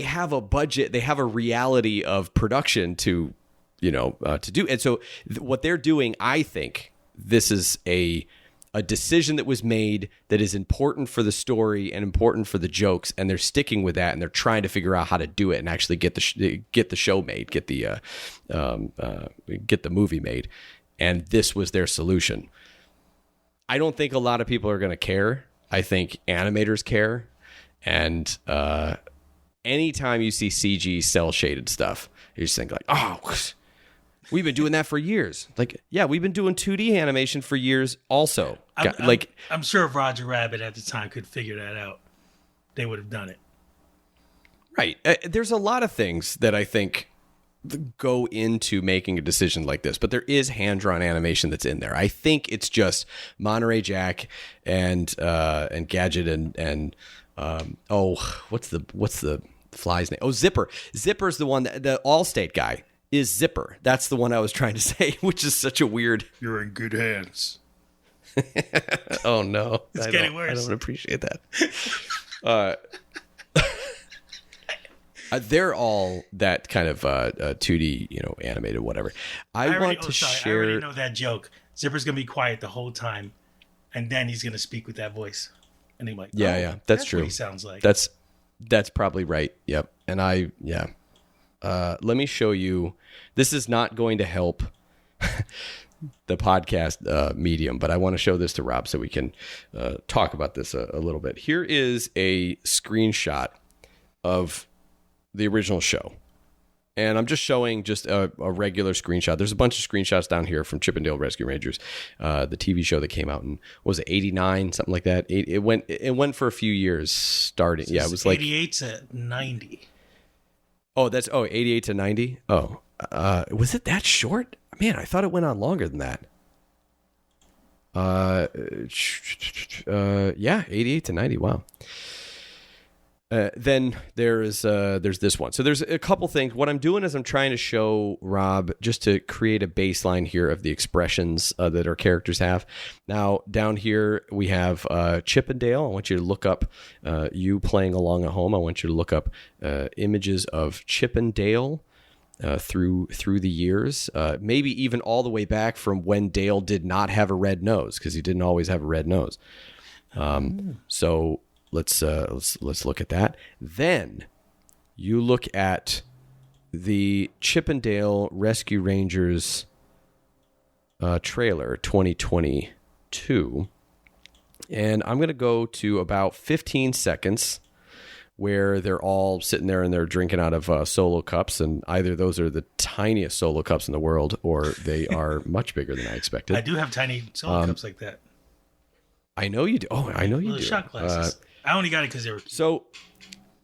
have a budget. They have a reality of production to do. And so what they're doing, I think this is a decision that was made that is important for the story and important for the jokes, and they're sticking with that, and they're trying to figure out how to do it and actually get the show made, get the movie made, and this was their solution. I don't think a lot of people are going to care. I think animators care, and anytime you see CG cell shaded stuff, you just think like, oh, we've been doing that for years. Like, yeah, we've been doing 2D animation for years also. I'm sure if Roger Rabbit at the time could figure that out, they would have done it. Right. There's a lot of things that I think go into making a decision like this, but there is hand-drawn animation that's in there. I think it's just Monterey Jack and Gadget and what's the fly's name? Oh, Zipper. Zipper's the one the Allstate guy is Zipper. That's the one I was trying to say, which is such a weird. You're in good hands. Oh no, it's getting worse. I don't appreciate that. They're all that kind of 2D, animated, whatever. I already know that joke. Zipper's gonna be quiet the whole time, and then he's gonna speak with that voice, and he's like, yeah, that's true. What he sounds like. That's probably right. Yep. And let me show you. This is not going to help the podcast medium, but I want to show this to Rob so we can talk about this a little bit. Here is a screenshot of the original show. And I'm just showing just a regular screenshot. There's a bunch of screenshots down here from Chip 'n Dale Rescue Rangers, the TV show that came out in, what was it, 89, something like that. It went for a few years starting. Yeah, it was like 88 to 90. Oh, 88 to 90. Oh, was it that short? Man, I thought it went on longer than that. Yeah, 88 to 90. Wow. Then there's this one. So there's a couple things. What I'm doing is I'm trying to show Rob just to create a baseline here of the expressions that our characters have. Now down here we have Chip 'n Dale. I want you to look up you playing along at home. I want you to look up images of Chip 'n Dale through the years, maybe even all the way back from when Dale did not have a red nose, because he didn't always have a red nose. So. Let's look at that. Then you look at the Chip 'n Dale Rescue Rangers trailer 2022, and I'm going to go to about 15 seconds where they're all sitting there and they're drinking out of solo cups, and either those are the tiniest solo cups in the world or they are much bigger than I expected. I do have tiny solo cups like that. I know you do. Oh, I know you do. Shot glasses. I only got it because they were cute. So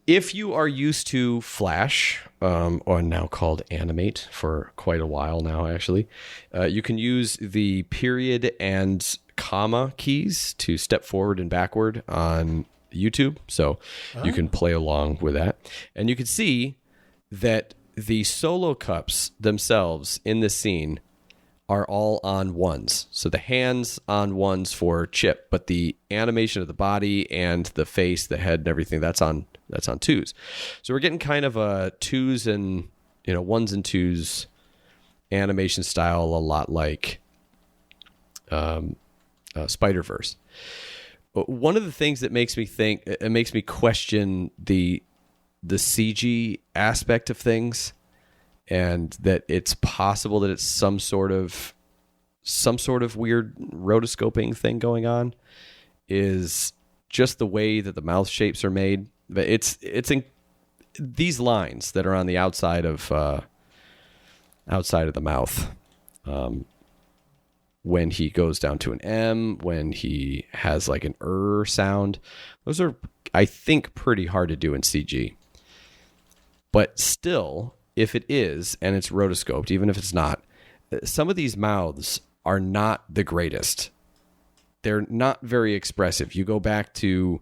if you are used to Flash, or now called Animate for quite a while now, actually, you can use the period and comma keys to step forward and backward on YouTube. So you can play along with that. And you can see that the solo cups themselves in this scene are all on ones. So the hands on ones for Chip, but the animation of the body and the face, the head and everything, that's on twos. So we're getting kind of a twos and, ones and twos animation style, a lot like Spider-Verse. One of the things that makes me question the CG aspect of things, and that it's possible that it's some sort of some sort of weird rotoscoping thing going on is just the way that the mouth shapes are made. But it's in these lines that are on the outside of the mouth. When he goes down to an M, when he has like an sound, those are, I think, pretty hard to do in CG. But still, if it is, and it's rotoscoped, even if it's not, some of these mouths are not the greatest. They're not very expressive. You go back to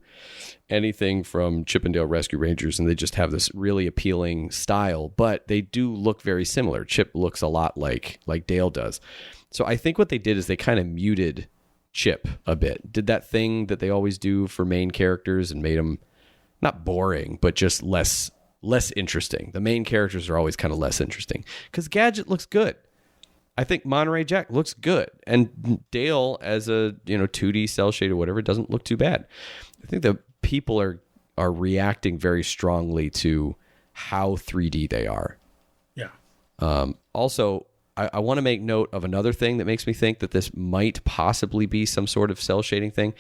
anything from Chip 'n Dale Rescue Rangers, and they just have this really appealing style, but they do look very similar. Chip looks a lot like Dale does. So I think what they did is they kind of muted Chip a bit, did that thing that they always do for main characters and made them not boring, but just less interesting. The main characters are always kind of less interesting because Gadget looks good. I think Monterey Jack looks good, and Dale as a 2D cell shaded whatever doesn't look too bad. I think the people are reacting very strongly to how 3D they are. Yeah. Also, I want to make note of another thing that makes me think that this might possibly be some sort of cell shading thing.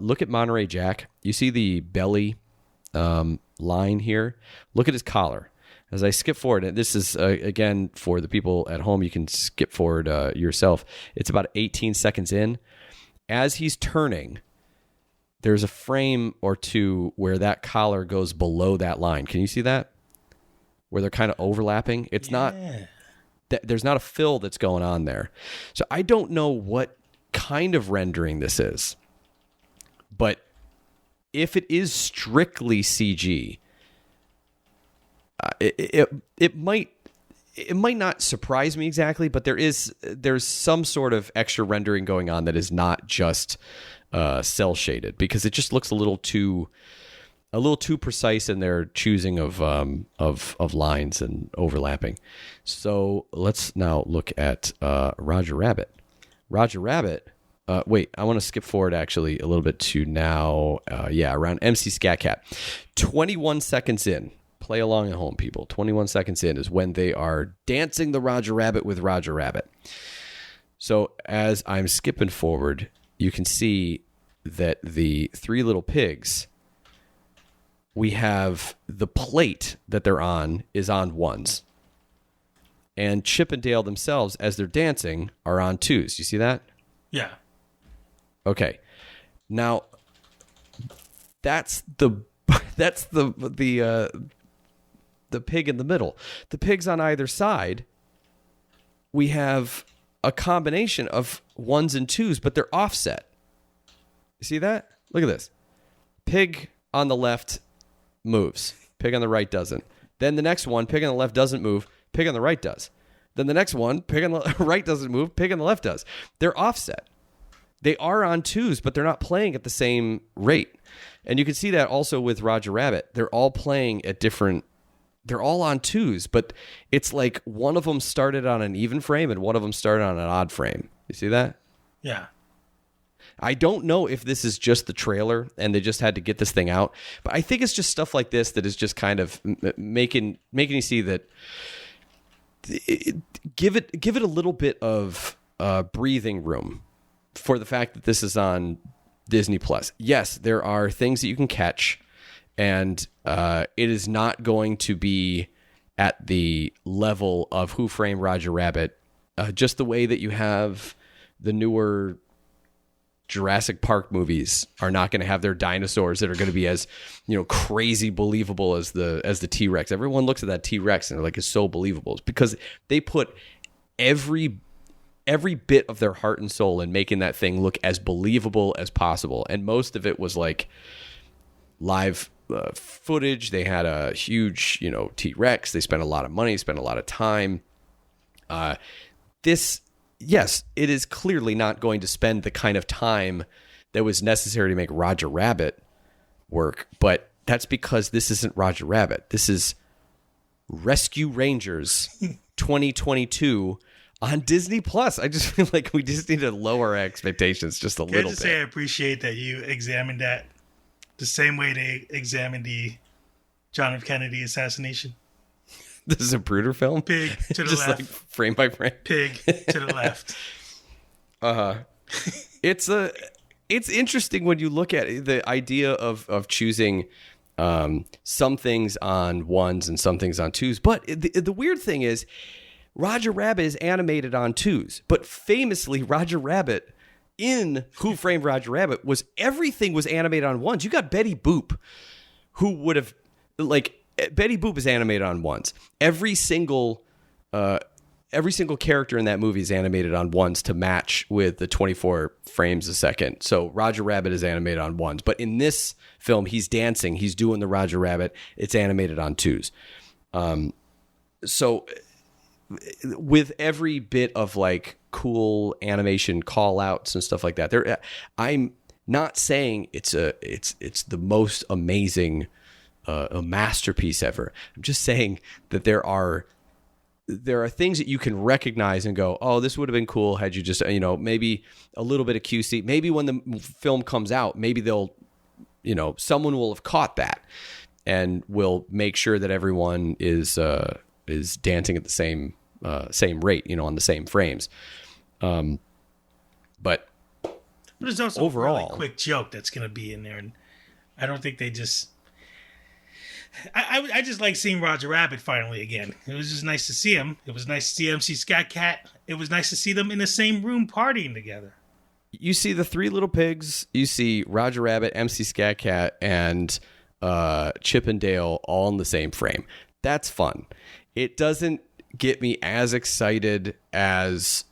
Look at Monterey Jack. You see the belly line here? Look at his collar. As I skip forward, and this is, again, for the people at home, you can skip forward yourself. It's about 18 seconds in. As he's turning, there's a frame or two where that collar goes below that line. Can you see that? Where they're kind of overlapping? It's not... There's not a fill that's going on there. So I don't know what kind of rendering this is. But if it is strictly CG, it might not surprise me exactly, but there's some sort of extra rendering going on that is not just cell shaded, because it just looks a little too precise in their choosing of lines and overlapping. So let's now look at Roger Rabbit. Roger Rabbit. Wait, I want to skip forward actually a little bit to now. Around MC Scat Cat. 21 seconds in. Play along at home, people. 21 seconds in is when they are dancing the Roger Rabbit with Roger Rabbit. So as I'm skipping forward, you can see that the three little pigs, we have the plate that they're on is on ones. And Chip and Dale themselves, as they're dancing, are on twos. You see that? Yeah. Okay. Now, that's the pig in the middle. The pigs on either side, we have a combination of ones and twos, but they're offset. You see that? Look at this. Pig on the left moves. Pig on the right doesn't. Then the next one, pig on the left doesn't move. Pig on the right does. Then the next one, pig on the right doesn't move. Pig on the left does. They're offset. They are on twos, but they're not playing at the same rate. And you can see that also with Roger Rabbit. They're all playing at different... They're all on twos, but it's like one of them started on an even frame and one of them started on an odd frame. You see that? Yeah. I don't know if this is just the trailer and they just had to get this thing out, but I think it's just stuff like this that is just kind of making you see that give it a little bit of breathing room for the fact that this is on Disney Plus. Yes, there are things that you can catch, and it is not going to be at the level of Who Framed Roger Rabbit, just the way that you have the newer Jurassic Park movies are not going to have their dinosaurs that are going to be as, crazy believable as the T-Rex. Everyone looks at that T-Rex and they're like, it's so believable. It's because they put every bit of their heart and soul in making that thing look as believable as possible. And most of it was like live footage. They had a huge, T-Rex. They spent a lot of money, spent a lot of time. Yes, it is clearly not going to spend the kind of time that was necessary to make Roger Rabbit work, but that's because this isn't Roger Rabbit. This is Rescue Rangers 2022 on Disney Plus. I just feel like we just need to lower our expectations just a little bit. Can I just say I appreciate that you examined that the same way they examined the John F. Kennedy assassination? This is a Bruder film? Pig to the just left. Like frame by frame. Pig to the left. It's interesting when you look at the idea of choosing some things on ones and some things on twos. But the weird thing is, Roger Rabbit is animated on twos. But famously, Roger Rabbit in Who Framed Roger Rabbit everything was animated on ones. You got Betty Boop, who would have Betty Boop is animated on ones. Every single character in that movie is animated on ones to match with the 24 frames a second. So Roger Rabbit is animated on ones. But in this film, he's dancing. He's doing the Roger Rabbit. It's animated on twos. So with every bit of like cool animation call outs and stuff like that, I'm not saying it's the most amazing a masterpiece ever. I'm just saying that there are things that you can recognize and go, oh, this would have been cool had you just, maybe a little bit of QC. Maybe when the film comes out, maybe they'll, someone will have caught that and will make sure that everyone is dancing at the same rate, on the same frames. But there's also overall, a really quick joke that's going to be in there, and I don't think they just. I just like seeing Roger Rabbit finally again. It was just nice to see him. It was nice to see MC Scat Cat. It was nice to see them in the same room partying together. You see the Three Little Pigs, you see Roger Rabbit, MC Scat Cat, and Chip and Dale all in the same frame. That's fun. It doesn't get me as excited as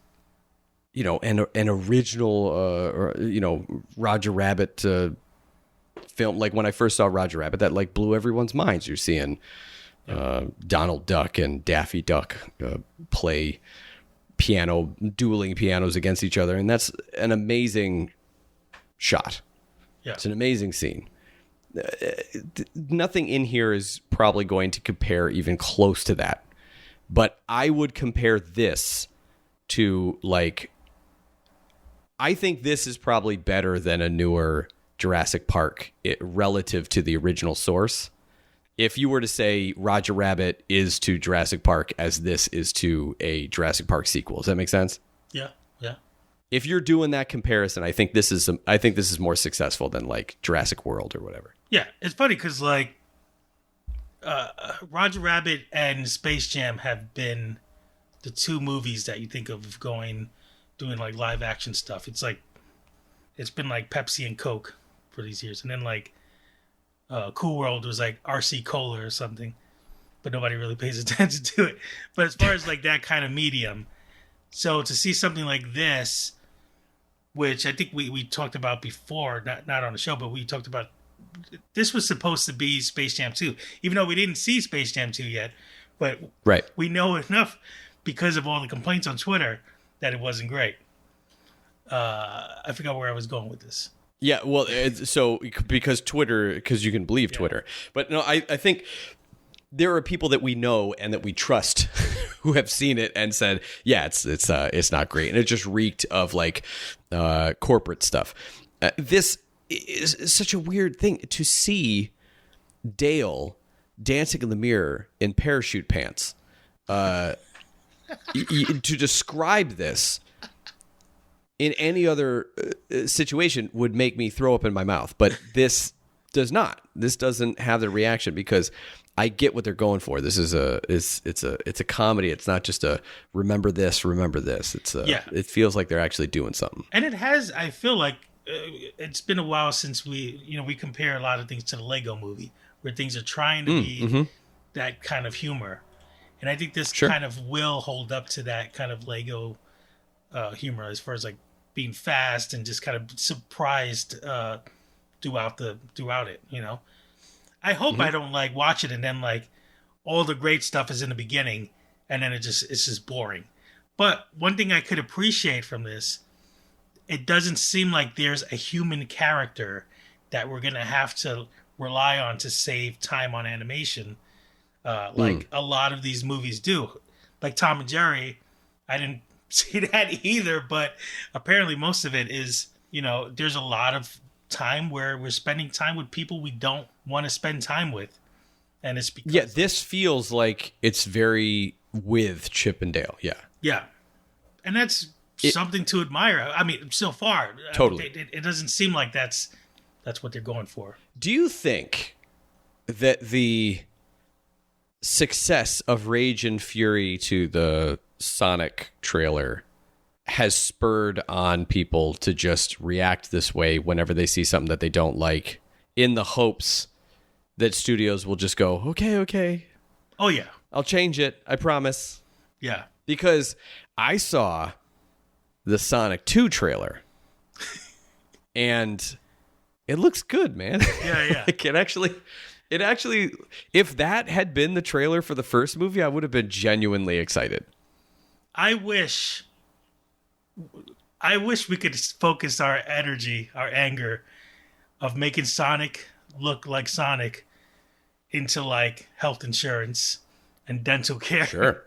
an original Roger Rabbit film. Like when I first saw Roger Rabbit, that like blew everyone's minds. You're seeing Donald Duck and Daffy Duck play dueling pianos against each other, and that's an amazing shot. Yeah, it's an amazing scene. Nothing in here is probably going to compare even close to that, but I would compare this to I think this is probably better than a newer Jurassic Park relative to the original source. If you were to say Roger Rabbit is to Jurassic Park as this is to a Jurassic Park sequel, does that make sense? Yeah. If you're doing that comparison, I think this is more successful than like Jurassic World or whatever. Yeah, it's funny because Roger Rabbit and Space Jam have been the two movies that you think of doing like live action stuff. It's been like Pepsi and Coke for these years, and then Cool World was like RC Cola or something, but nobody really pays attention to it. But as far as like that kind of medium, so to see something like this, which I think we talked about before, not on the show, but we talked about, this was supposed to be Space Jam 2, even though we didn't see Space Jam 2 yet, but right. We know enough because of all the complaints on Twitter that it wasn't great. I forgot where I was going with this. Yeah, well, because you can believe Twitter. But no, I think there are people that we know and that we trust who have seen it and said, yeah, it's not great. And it just reeked of corporate stuff. This is such a weird thing to see Dale dancing in the mirror in parachute pants. To describe this in any other situation would make me throw up in my mouth, but this does not. This doesn't have the reaction because I get what they're going for. This is it's a comedy. It's not just a remember this. It feels like they're actually doing something. And it has. I feel like it's been a while since we compare a lot of things to the Lego Movie, where things are trying to be that kind of humor, and I think this kind of will hold up to that kind of Lego humor as far as like being fast and just kind of surprised throughout it. I hope I don't watch it and then all the great stuff is in the beginning and then it's just boring. But one thing I could appreciate from this, it doesn't seem like there's a human character that we're gonna have to rely on to save time on animation, like a lot of these movies do. Like Tom and Jerry, I didn't see that either, but apparently most of it is, there's a lot of time where we're spending time with people we don't want to spend time with, and it's because this feels like it's very with Chip and Dale. Yeah, and that's something to admire. I mean, so far, Totally. it doesn't seem like that's what they're going for. Do you think that the success of Rage and Fury to the Sonic trailer has spurred on people to just react this way whenever they see something that they don't like, in the hopes that studios will just go, okay, Oh yeah, I'll change it, I promise? yeah. Because I saw the Sonic 2 trailer and it looks good, man. Yeah. Like it actually, if that had been the trailer for the first movie, I would have been genuinely excited. I wish we could focus our energy, our anger of making Sonic look like Sonic into like health insurance and dental care.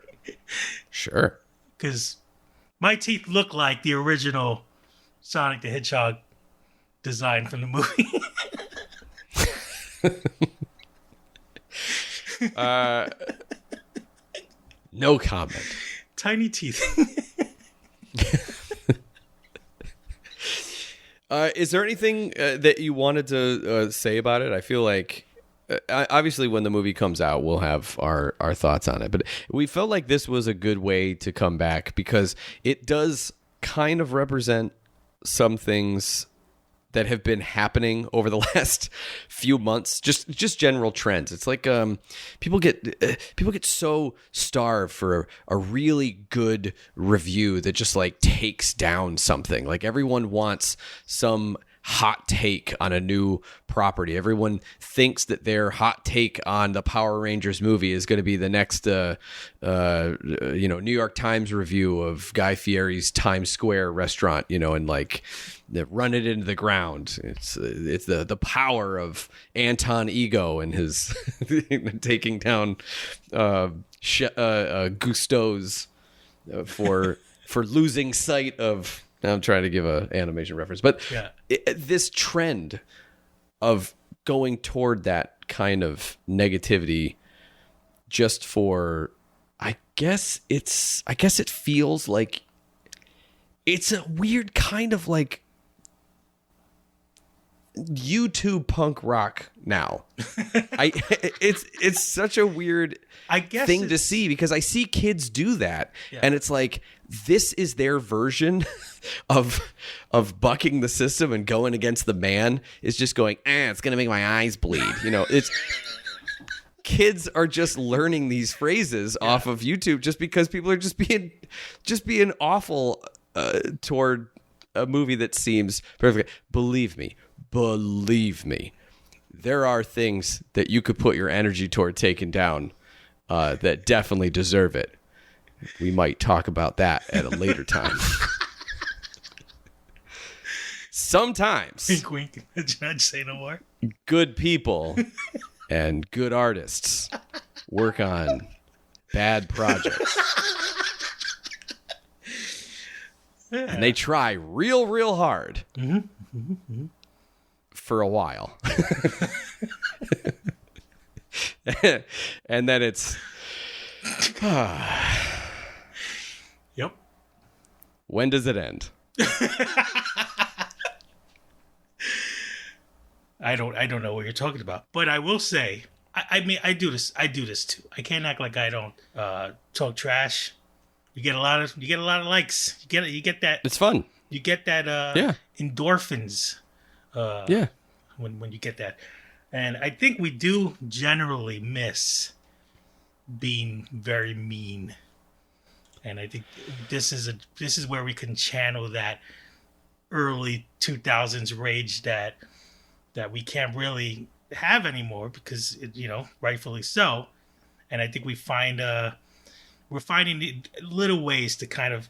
Sure. Because my teeth look like the original Sonic the Hedgehog design from the movie. No comment. Tiny teeth. Is there anything that you wanted to say about it? I feel like, obviously, when the movie comes out, we'll have our thoughts on it. But we felt like this was a good way to come back because it does kind of represent some things that have been happening over the last few months, just general trends. It's like people get so starved for a really good review that just like takes down something. Like everyone wants some hot take on a new property. Everyone thinks that their hot take on the Power Rangers movie is going to be the next New York Times review of Guy Fieri's Times Square restaurant, and like they run it into the ground. It's the power of Anton Ego and his taking down Gusteau's for losing sight of. I'm trying to give an animation reference, but Yeah. This trend of going toward that kind of negativity, just for, I guess it feels like it's a weird kind of like YouTube punk rock now. It's such a weird thing to see because I see kids do that, and it's like this is their version of bucking the system and going against the man. Is just going, it's gonna make my eyes bleed. It's kids are just learning these phrases off of YouTube just because people are just being awful toward a movie that seems perfect. Believe me, there are things that you could put your energy toward taking down that definitely deserve it. We might talk about that at a later time. Sometimes Wink, wink. Did I say no more? good people and good artists work on bad projects. And they try real hard for a while. And then it's... Yep. When does it end? I don't know what you're talking about, but I will say, I mean, I do this too. I can't act like I don't talk trash. You get a lot of likes. You get that. It's fun. You get that endorphins. When you get that, and I think we do generally miss being very mean, and I think this is where we can channel that early 2000s rage that we can't really have anymore because rightfully so, and I think we're finding little ways to kind of,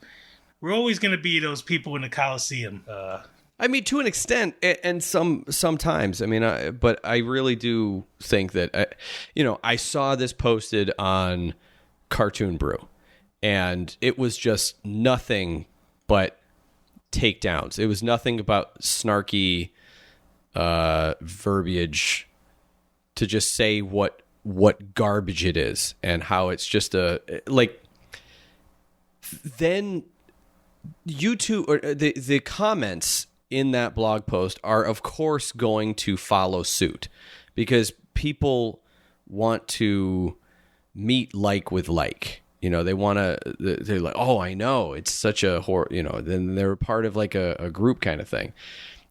we're always going to be those people in the Coliseum. I mean, to an extent, and sometimes. I mean, but I really do think that, I saw this posted on Cartoon Brew, and it was just nothing but takedowns. It was nothing about snarky verbiage to just say what garbage it is and how it's just then YouTube or the comments in that blog post are of course going to follow suit because people want to meet like with like. You know, they want to, they're like, oh, I know, it's such a horror, you know, then they're part of like a group kind of thing.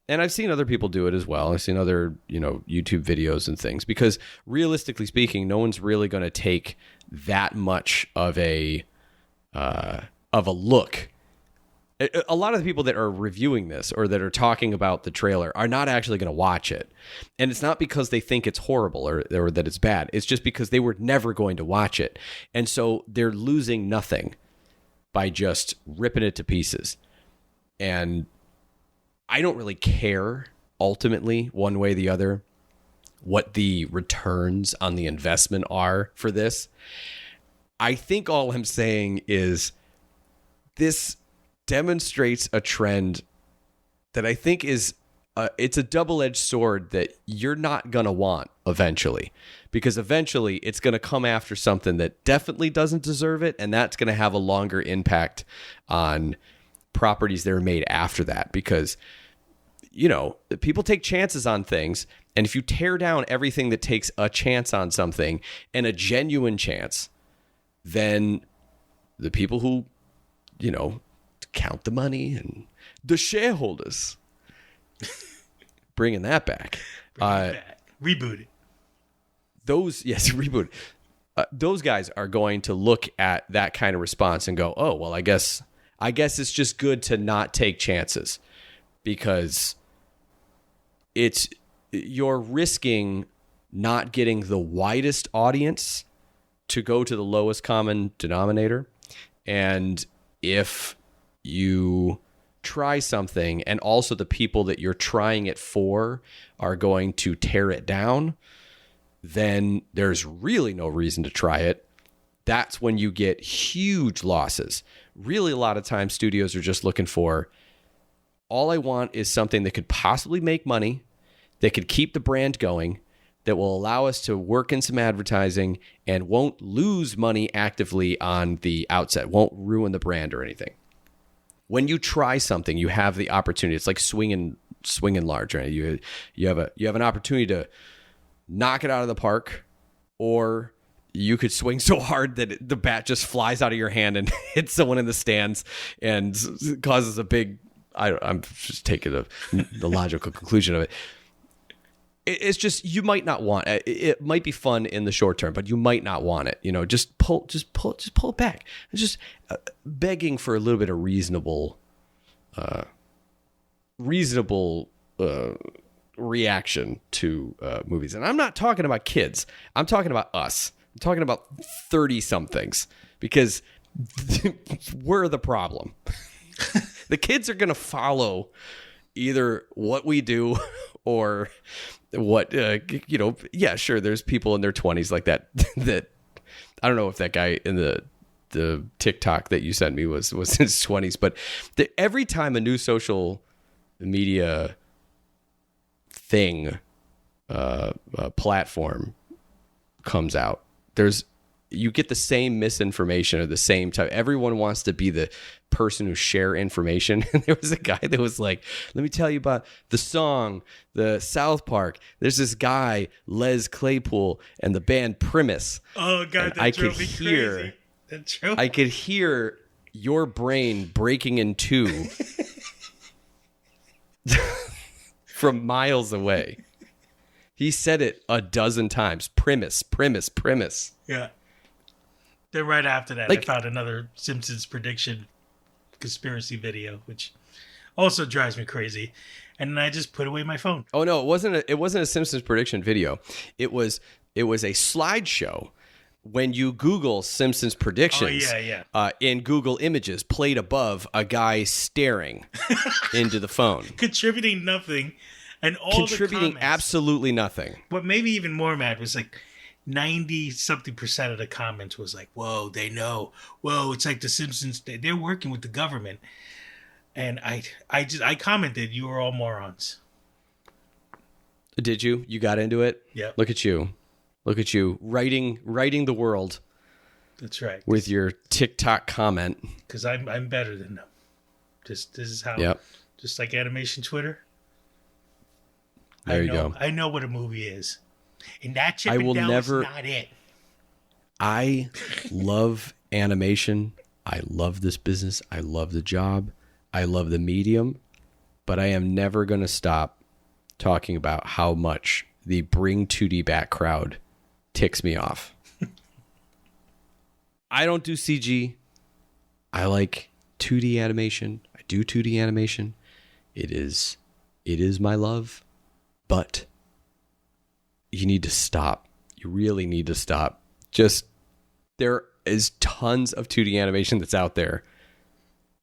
And I've seen other people do it as well. I've seen other, you know, YouTube videos and things because realistically speaking, no one's really going to take that much of a look. A lot of the people that are reviewing this or that are talking about the trailer are not actually going to watch it. And it's not because they think it's horrible or that it's bad. It's just because they were never going to watch it. And so they're losing nothing by just ripping it to pieces. And I don't really care ultimately one way or the other what the returns on the investment are for this. I think all I'm saying is this demonstrates a trend that I think is it's a double-edged sword that you're not going to want eventually, because eventually it's going to come after something that definitely doesn't deserve it, and that's going to have a longer impact on properties that are made after that, because you know, people take chances on things, and if you tear down everything that takes a chance on something and a genuine chance, then the people who, you know, count the money and the shareholders bringing that back. Reboot it. Reboot. Those guys are going to look at that kind of response and go, oh, well, I guess it's just good to not take chances because you're risking not getting the widest audience to go to the lowest common denominator. And if you try something and also the people that you're trying it for are going to tear it down, then there's really no reason to try it. That's when you get huge losses. Really, a lot of times studios are just looking for, all I want is something that could possibly make money, that could keep the brand going, that will allow us to work in some advertising and won't lose money actively on the outset, won't ruin the brand or anything. When you try something, you have the opportunity. It's like swinging large, right? You have an opportunity to knock it out of the park, or you could swing so hard that the bat just flies out of your hand and hits someone in the stands and causes a big. I'm just taking the logical conclusion of it. It's just, you might not want it. It might be fun in the short term, but you might not want it. You know, just pull it back. It's just begging for a little bit of reasonable reaction to movies. And I'm not talking about kids. I'm talking about us. I'm talking about 30-somethings, because we're the problem. The kids are going to follow either what we do or what, yeah, sure. There's people in their 20s like that, that I don't know if that guy in the TikTok that you sent me was in his 20s, but every time a new social media thing, platform comes out, you get the same misinformation or the same type. Everyone wants to be the person who share information. And there was a guy that was like, let me tell you about the song, the South Park. There's this guy, Les Claypool, and the band Primus. Oh, God, that drove me crazy. I could hear your brain breaking in two from miles away. He said it a dozen times. Primus. Yeah. Then right after that, I found another Simpsons prediction conspiracy video, which also drives me crazy. And then I just put away my phone. Oh no, it wasn't a Simpsons prediction video. It was a slideshow. When you Google Simpsons predictions, in Google Images, played above a guy staring into the phone, contributing nothing, and contributing absolutely nothing. What made me even more mad was like 90-something% of the comments was like, "Whoa, they know. Whoa, it's like the Simpsons. They're working with the government." And I commented, "You are all morons." Did you? You got into it? Yeah. Look at you, writing the world. That's right. With your TikTok comment. Because I'm better than them. This is how. Yep. Just like animation Twitter. There you go. I know what a movie is, and that Chip I and will Dale never- is not it. I love animation. I love this business. I love the job. I love the medium. But I am never going to stop talking about how much the bring 2D back crowd ticks me off. I don't do CG. I like 2D animation. I do 2D animation. It is my love. But you need to stop. You really need to stop. Just there is tons of 2D animation that's out there.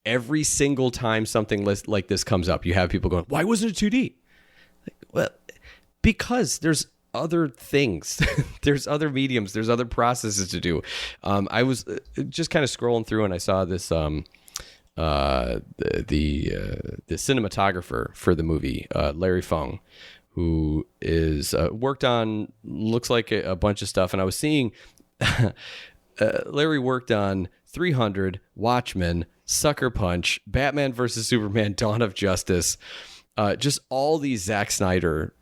Every single time something like this comes up, you have people going, "Why wasn't it 2D?" Well, because there's other things. There's other mediums. There's other processes to do. I was just kind of scrolling through and I saw this the cinematographer for the movie, Larry Fung, who is worked on, looks like a bunch of stuff. And I was seeing Larry worked on 300, Watchmen, Sucker Punch, Batman vs. Superman, Dawn of Justice, just all these Zack Snyder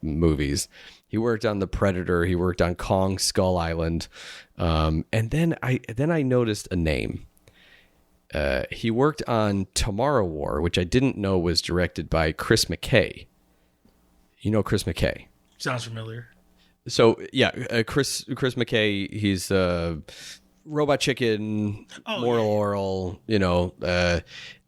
movies. He worked on The Predator. He worked on Kong Skull Island. And then I noticed a name. He worked on Tomorrow War, which I didn't know was directed by Chris McKay. You know Chris McKay? Sounds familiar. So yeah, Chris McKay. He's Robot Chicken, Moral Oral,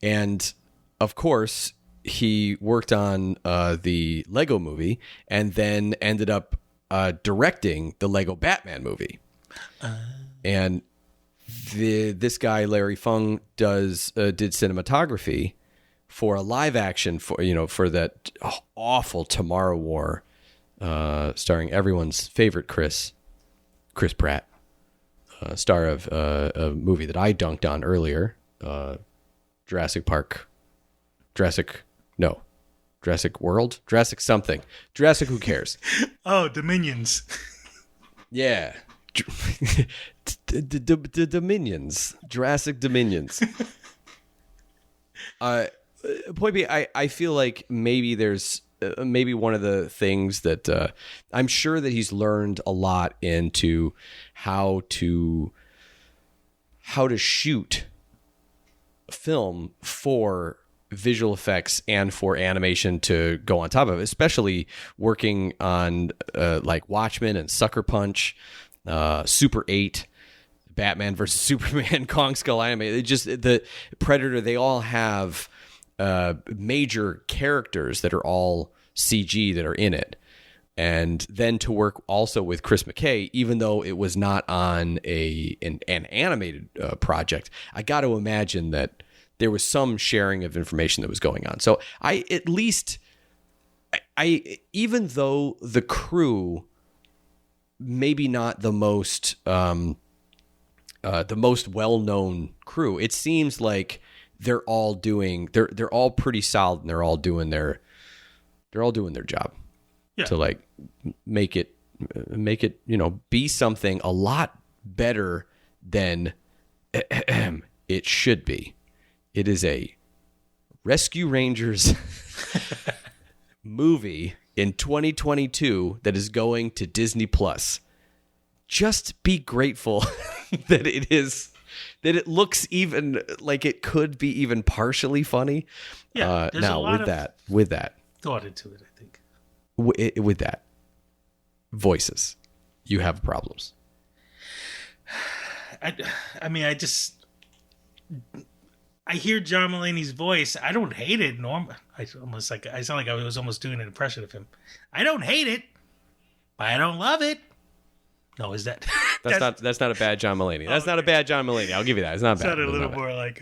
and of course he worked on the Lego movie, and then ended up directing the Lego Batman movie. And this guy Larry Fung did cinematography for a live action for that awful Tomorrow War, starring everyone's favorite Chris Pratt, star of a movie that I dunked on earlier, Jurassic World, Jurassic something, Jurassic who cares? Oh, Dominions. Yeah. The Dominions, Jurassic Dominions. Point being, I feel like maybe there's maybe one of the things that I'm sure that he's learned a lot into how to shoot film for visual effects and for animation to go on top of it, especially working on like Watchmen and Sucker Punch, Super 8, Batman versus Superman, Kong Skull Island. The Predator, they all have major characters that are all CG that are in it. And then to work also with Chris McKay, even though it was not on an animated project, I got to imagine that there was some sharing of information that was going on. So I even though the crew maybe not the most well-known crew, it seems like they're all pretty solid, and they're all doing their job to like make it be something a lot better than it should be. It is a Rescue Rangers movie in 2022 that is going to Disney Plus. Just be grateful that it looks even like it could be even partially funny. Yeah. Now with that Thought into it, I think. With that, voices, you have problems. I mean, I hear John Mulaney's voice. I don't hate it. I sound like I was almost doing an impression of him. I don't hate it, but I don't love it. No, is that? That's not a bad John Mulaney. That's not a bad John Mulaney. I'll give you that. It's not bad. Sounded a little more like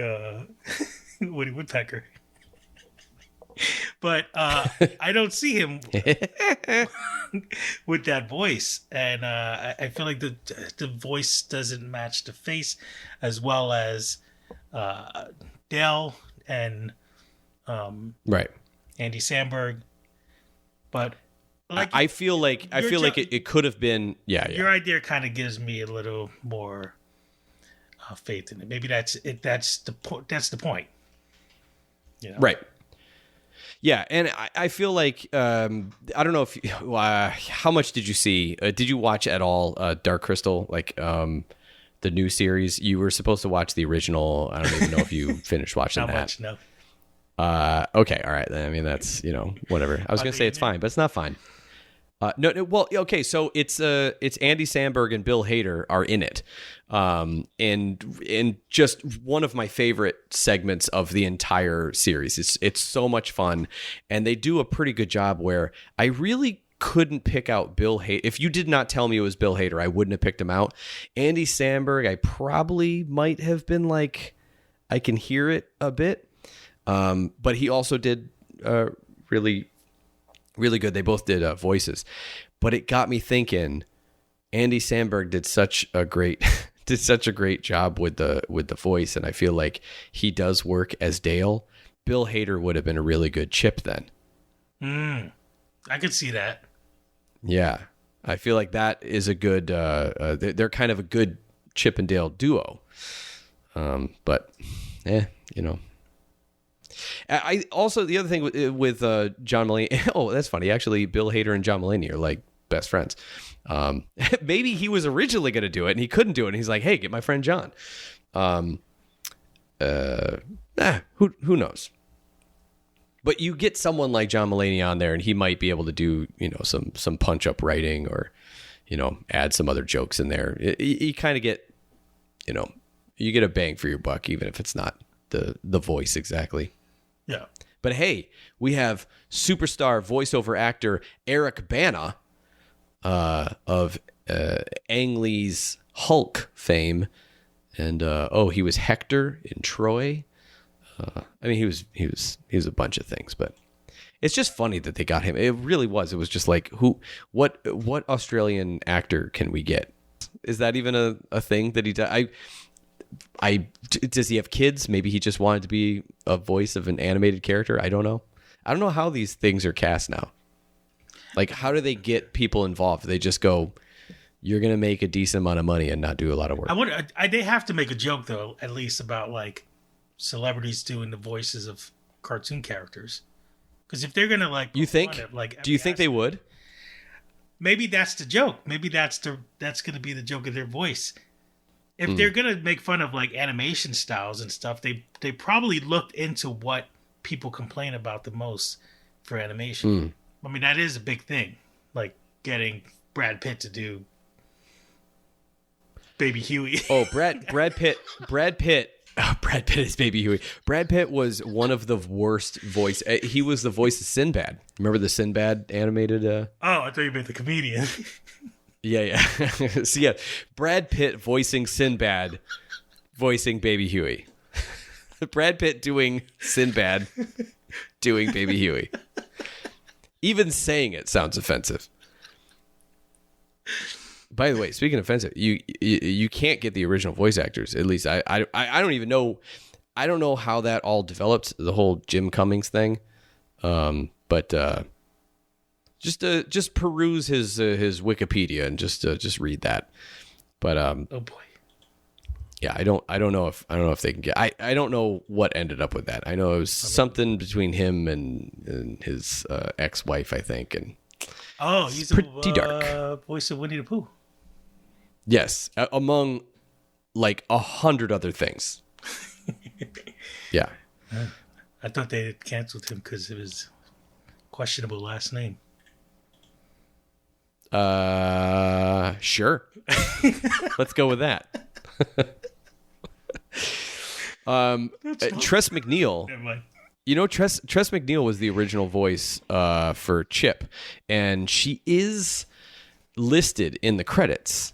Woody Woodpecker. But I don't see him with that voice, and I feel like the voice doesn't match the face as well as Dell and right, Andy Samberg. But like I feel like it could have been Your idea kind of gives me a little more faith in it. Maybe that's it. That's the point. Right. Yeah, and I feel like I don't know if how much did you see? Did you watch at all Dark Crystal, like the new series? You were supposed to watch the original. I don't even know if you finished watching Not that. much, no. Okay, all right. I mean, that's whatever. I was gonna say it's fine, but it's not fine. No, well, okay. So it's Andy Samberg and Bill Hader are in it, and just one of my favorite segments of the entire series. It's so much fun, and they do a pretty good job where I really couldn't pick out Bill Hader. If you did not tell me it was Bill Hader, I wouldn't have picked him out. Andy Samberg, I probably might have been like, I can hear it a bit, but he also did really good. They both did voices, but it got me thinking. Andy Samberg did such a great job with the voice, and I feel like he does work as Dale. Bill Hader would have been a really good Chip then. I could see that. Yeah, I feel like that is a good. They're kind of a good Chip and Dale duo. But, I also, the other thing with John Mulaney. Oh, that's funny. Actually, Bill Hader and John Mulaney are like best friends. Maybe he was originally going to do it and he couldn't do it. And he's like, "Hey, get my friend John." Who knows? But you get someone like John Mulaney on there, and he might be able to do some punch up writing, or add some other jokes in there. You kind of get you get a bang for your buck, even if it's not the voice exactly. Yeah. But hey, we have superstar voiceover actor Eric Bana of Ang Lee's Hulk fame, and he was Hector in Troy. I mean, he was a bunch of things, but it's just funny that they got him. It really was. It was just like, what Australian actor can we get? Is that even a thing that he does? Does he have kids? Maybe he just wanted to be a voice of an animated character. I don't know. I don't know how these things are cast now. Like, how do they get people involved? They just go, "You're going to make a decent amount of money and not do a lot of work." I wonder. They have to make a joke though, at least about like celebrities doing the voices of cartoon characters. Because if they're gonna like, you think? Do you think they would? Maybe that's the joke. Maybe that's gonna be the joke of their voice. If they're gonna make fun of like animation styles and stuff, they probably looked into what people complain about the most for animation. I mean, that is a big thing, like getting Brad Pitt to do Baby Huey. Oh, Brad Pitt. Oh, Brad Pitt is Baby Huey. Brad Pitt was one of the worst voice. He was the voice of Sinbad. Remember the Sinbad animated? Oh, I thought you meant the comedian. Yeah. So yeah, Brad Pitt voicing Sinbad, voicing Baby Huey. Brad Pitt doing Sinbad, doing Baby Huey. Even saying it sounds offensive. By the way, speaking of offensive, you can't get the original voice actors. At least I don't even know. I don't know how that all developed, the whole Jim Cummings thing. But just peruse his Wikipedia and just read that. But oh boy. Yeah, I don't know if they can get. I don't know what ended up with that. I know it was something between him and his ex-wife, I think, and he's pretty dark. Voice of Winnie the Pooh. Yes, among like 100 other things. Yeah. I thought they had canceled him because of his questionable last name. Sure. Let's go with that. Tress MacNeille. Never mind. You know, Tress MacNeille was the original voice for Chip, and she is listed in the credits.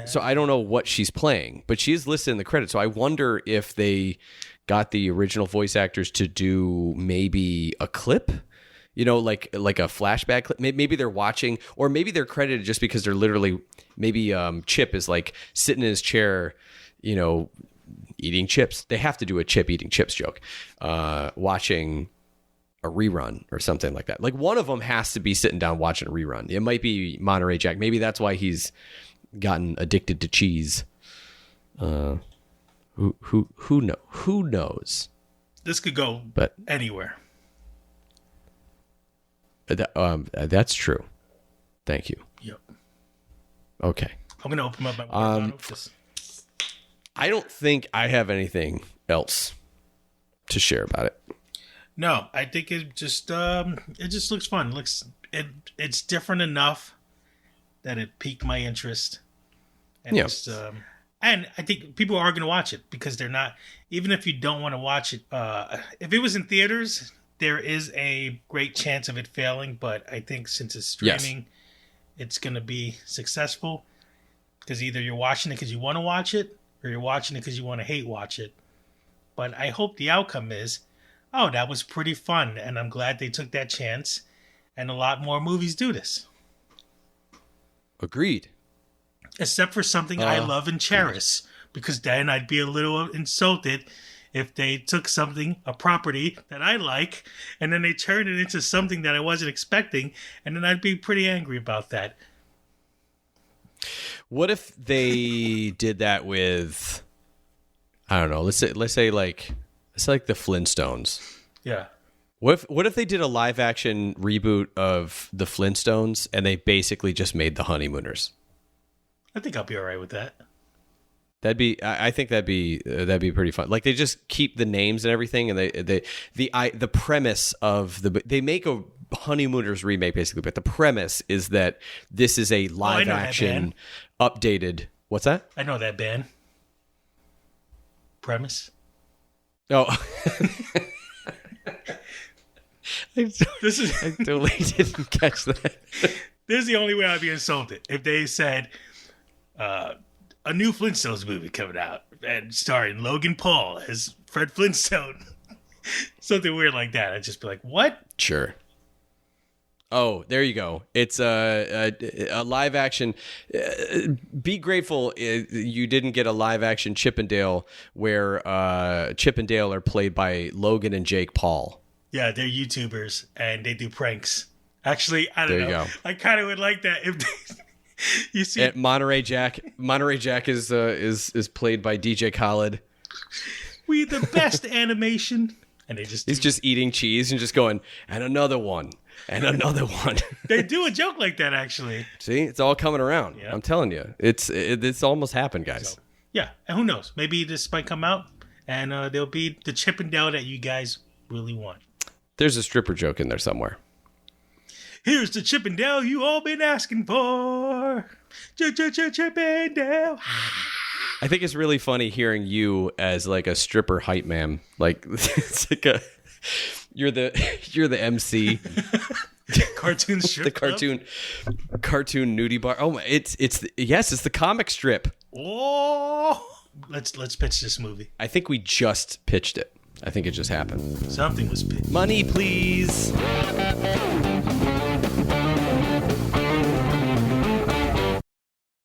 So I don't know what she's playing, but she is listed in the credits. So I wonder if they got the original voice actors to do maybe a clip, like a flashback clip. Maybe they're watching, or maybe they're credited just because they're literally, maybe Chip is like sitting in his chair, eating chips. They have to do a Chip eating chips joke, watching a rerun or something like that. Like one of them has to be sitting down watching a rerun. It might be Monterey Jack. Maybe that's why he's gotten addicted to cheese. Who knows? This could go But anywhere. that's true. Thank you. Yep. Okay. I'm gonna open up my water bottle. I don't think I have anything else to share about it. No, I think it just looks fun. It's different enough that it piqued my interest. And Yeah. And I think people are going to watch it because they're not, even if you don't want to watch it, if it was in theaters, there is a great chance of it failing. But I think since it's streaming, it's going to be successful because either you're watching it because you want to watch it or you're watching it because you want to hate watch it. But I hope the outcome is, oh, that was pretty fun. And I'm glad they took that chance. And a lot more movies do this. Agreed. Except for something I love and cherish, because then I'd be a little insulted if they took a property that I like, and then they turned it into something that I wasn't expecting, and then I'd be pretty angry about that. What if they did that with, I don't know, let's say like the Flintstones. Yeah. What if they did a live action reboot of the Flintstones and they basically just made the Honeymooners? I think I'll be all right with that. I think that'd be pretty fun. Like they just keep the names and everything, and the premise of they make a Honeymooners remake basically, but the premise is that this is a live action updated. What's that? I know that band. Premise. Oh. I totally didn't catch that. This is the only way I'd be insulted if they said a new Flintstones movie coming out and starring Logan Paul as Fred Flintstone. Something weird like that. I'd just be like, what? Sure. Oh, there you go. It's a live action. Be grateful you didn't get a live action Chip and Dale where Chip and Dale are played by Logan and Jake Paul. Yeah, they're YouTubers and they do pranks. Actually, I don't know. There you go. I kind of would like that if they, you see. And Monterey Jack is played by DJ Khaled. We the best animation, and he's just eating cheese and just going, and another one, and another one. They do a joke like that actually. See, it's all coming around. Yeah. I'm telling you, it's almost happened, guys. So, yeah, and who knows? Maybe this might come out, and there'll be the Chip and Dale that you guys really want. There's a stripper joke in there somewhere. Here's the Chip and Dale you all been asking for. Chip and Dale. I think it's really funny hearing you as like a stripper hype man. Like it's like you're the MC. Cartoon strip. The cartoon nudie bar. Oh my! It's the comic strip. Oh, let's pitch this movie. I think we just pitched it. I think it just happened. Something was pitched. Money, please.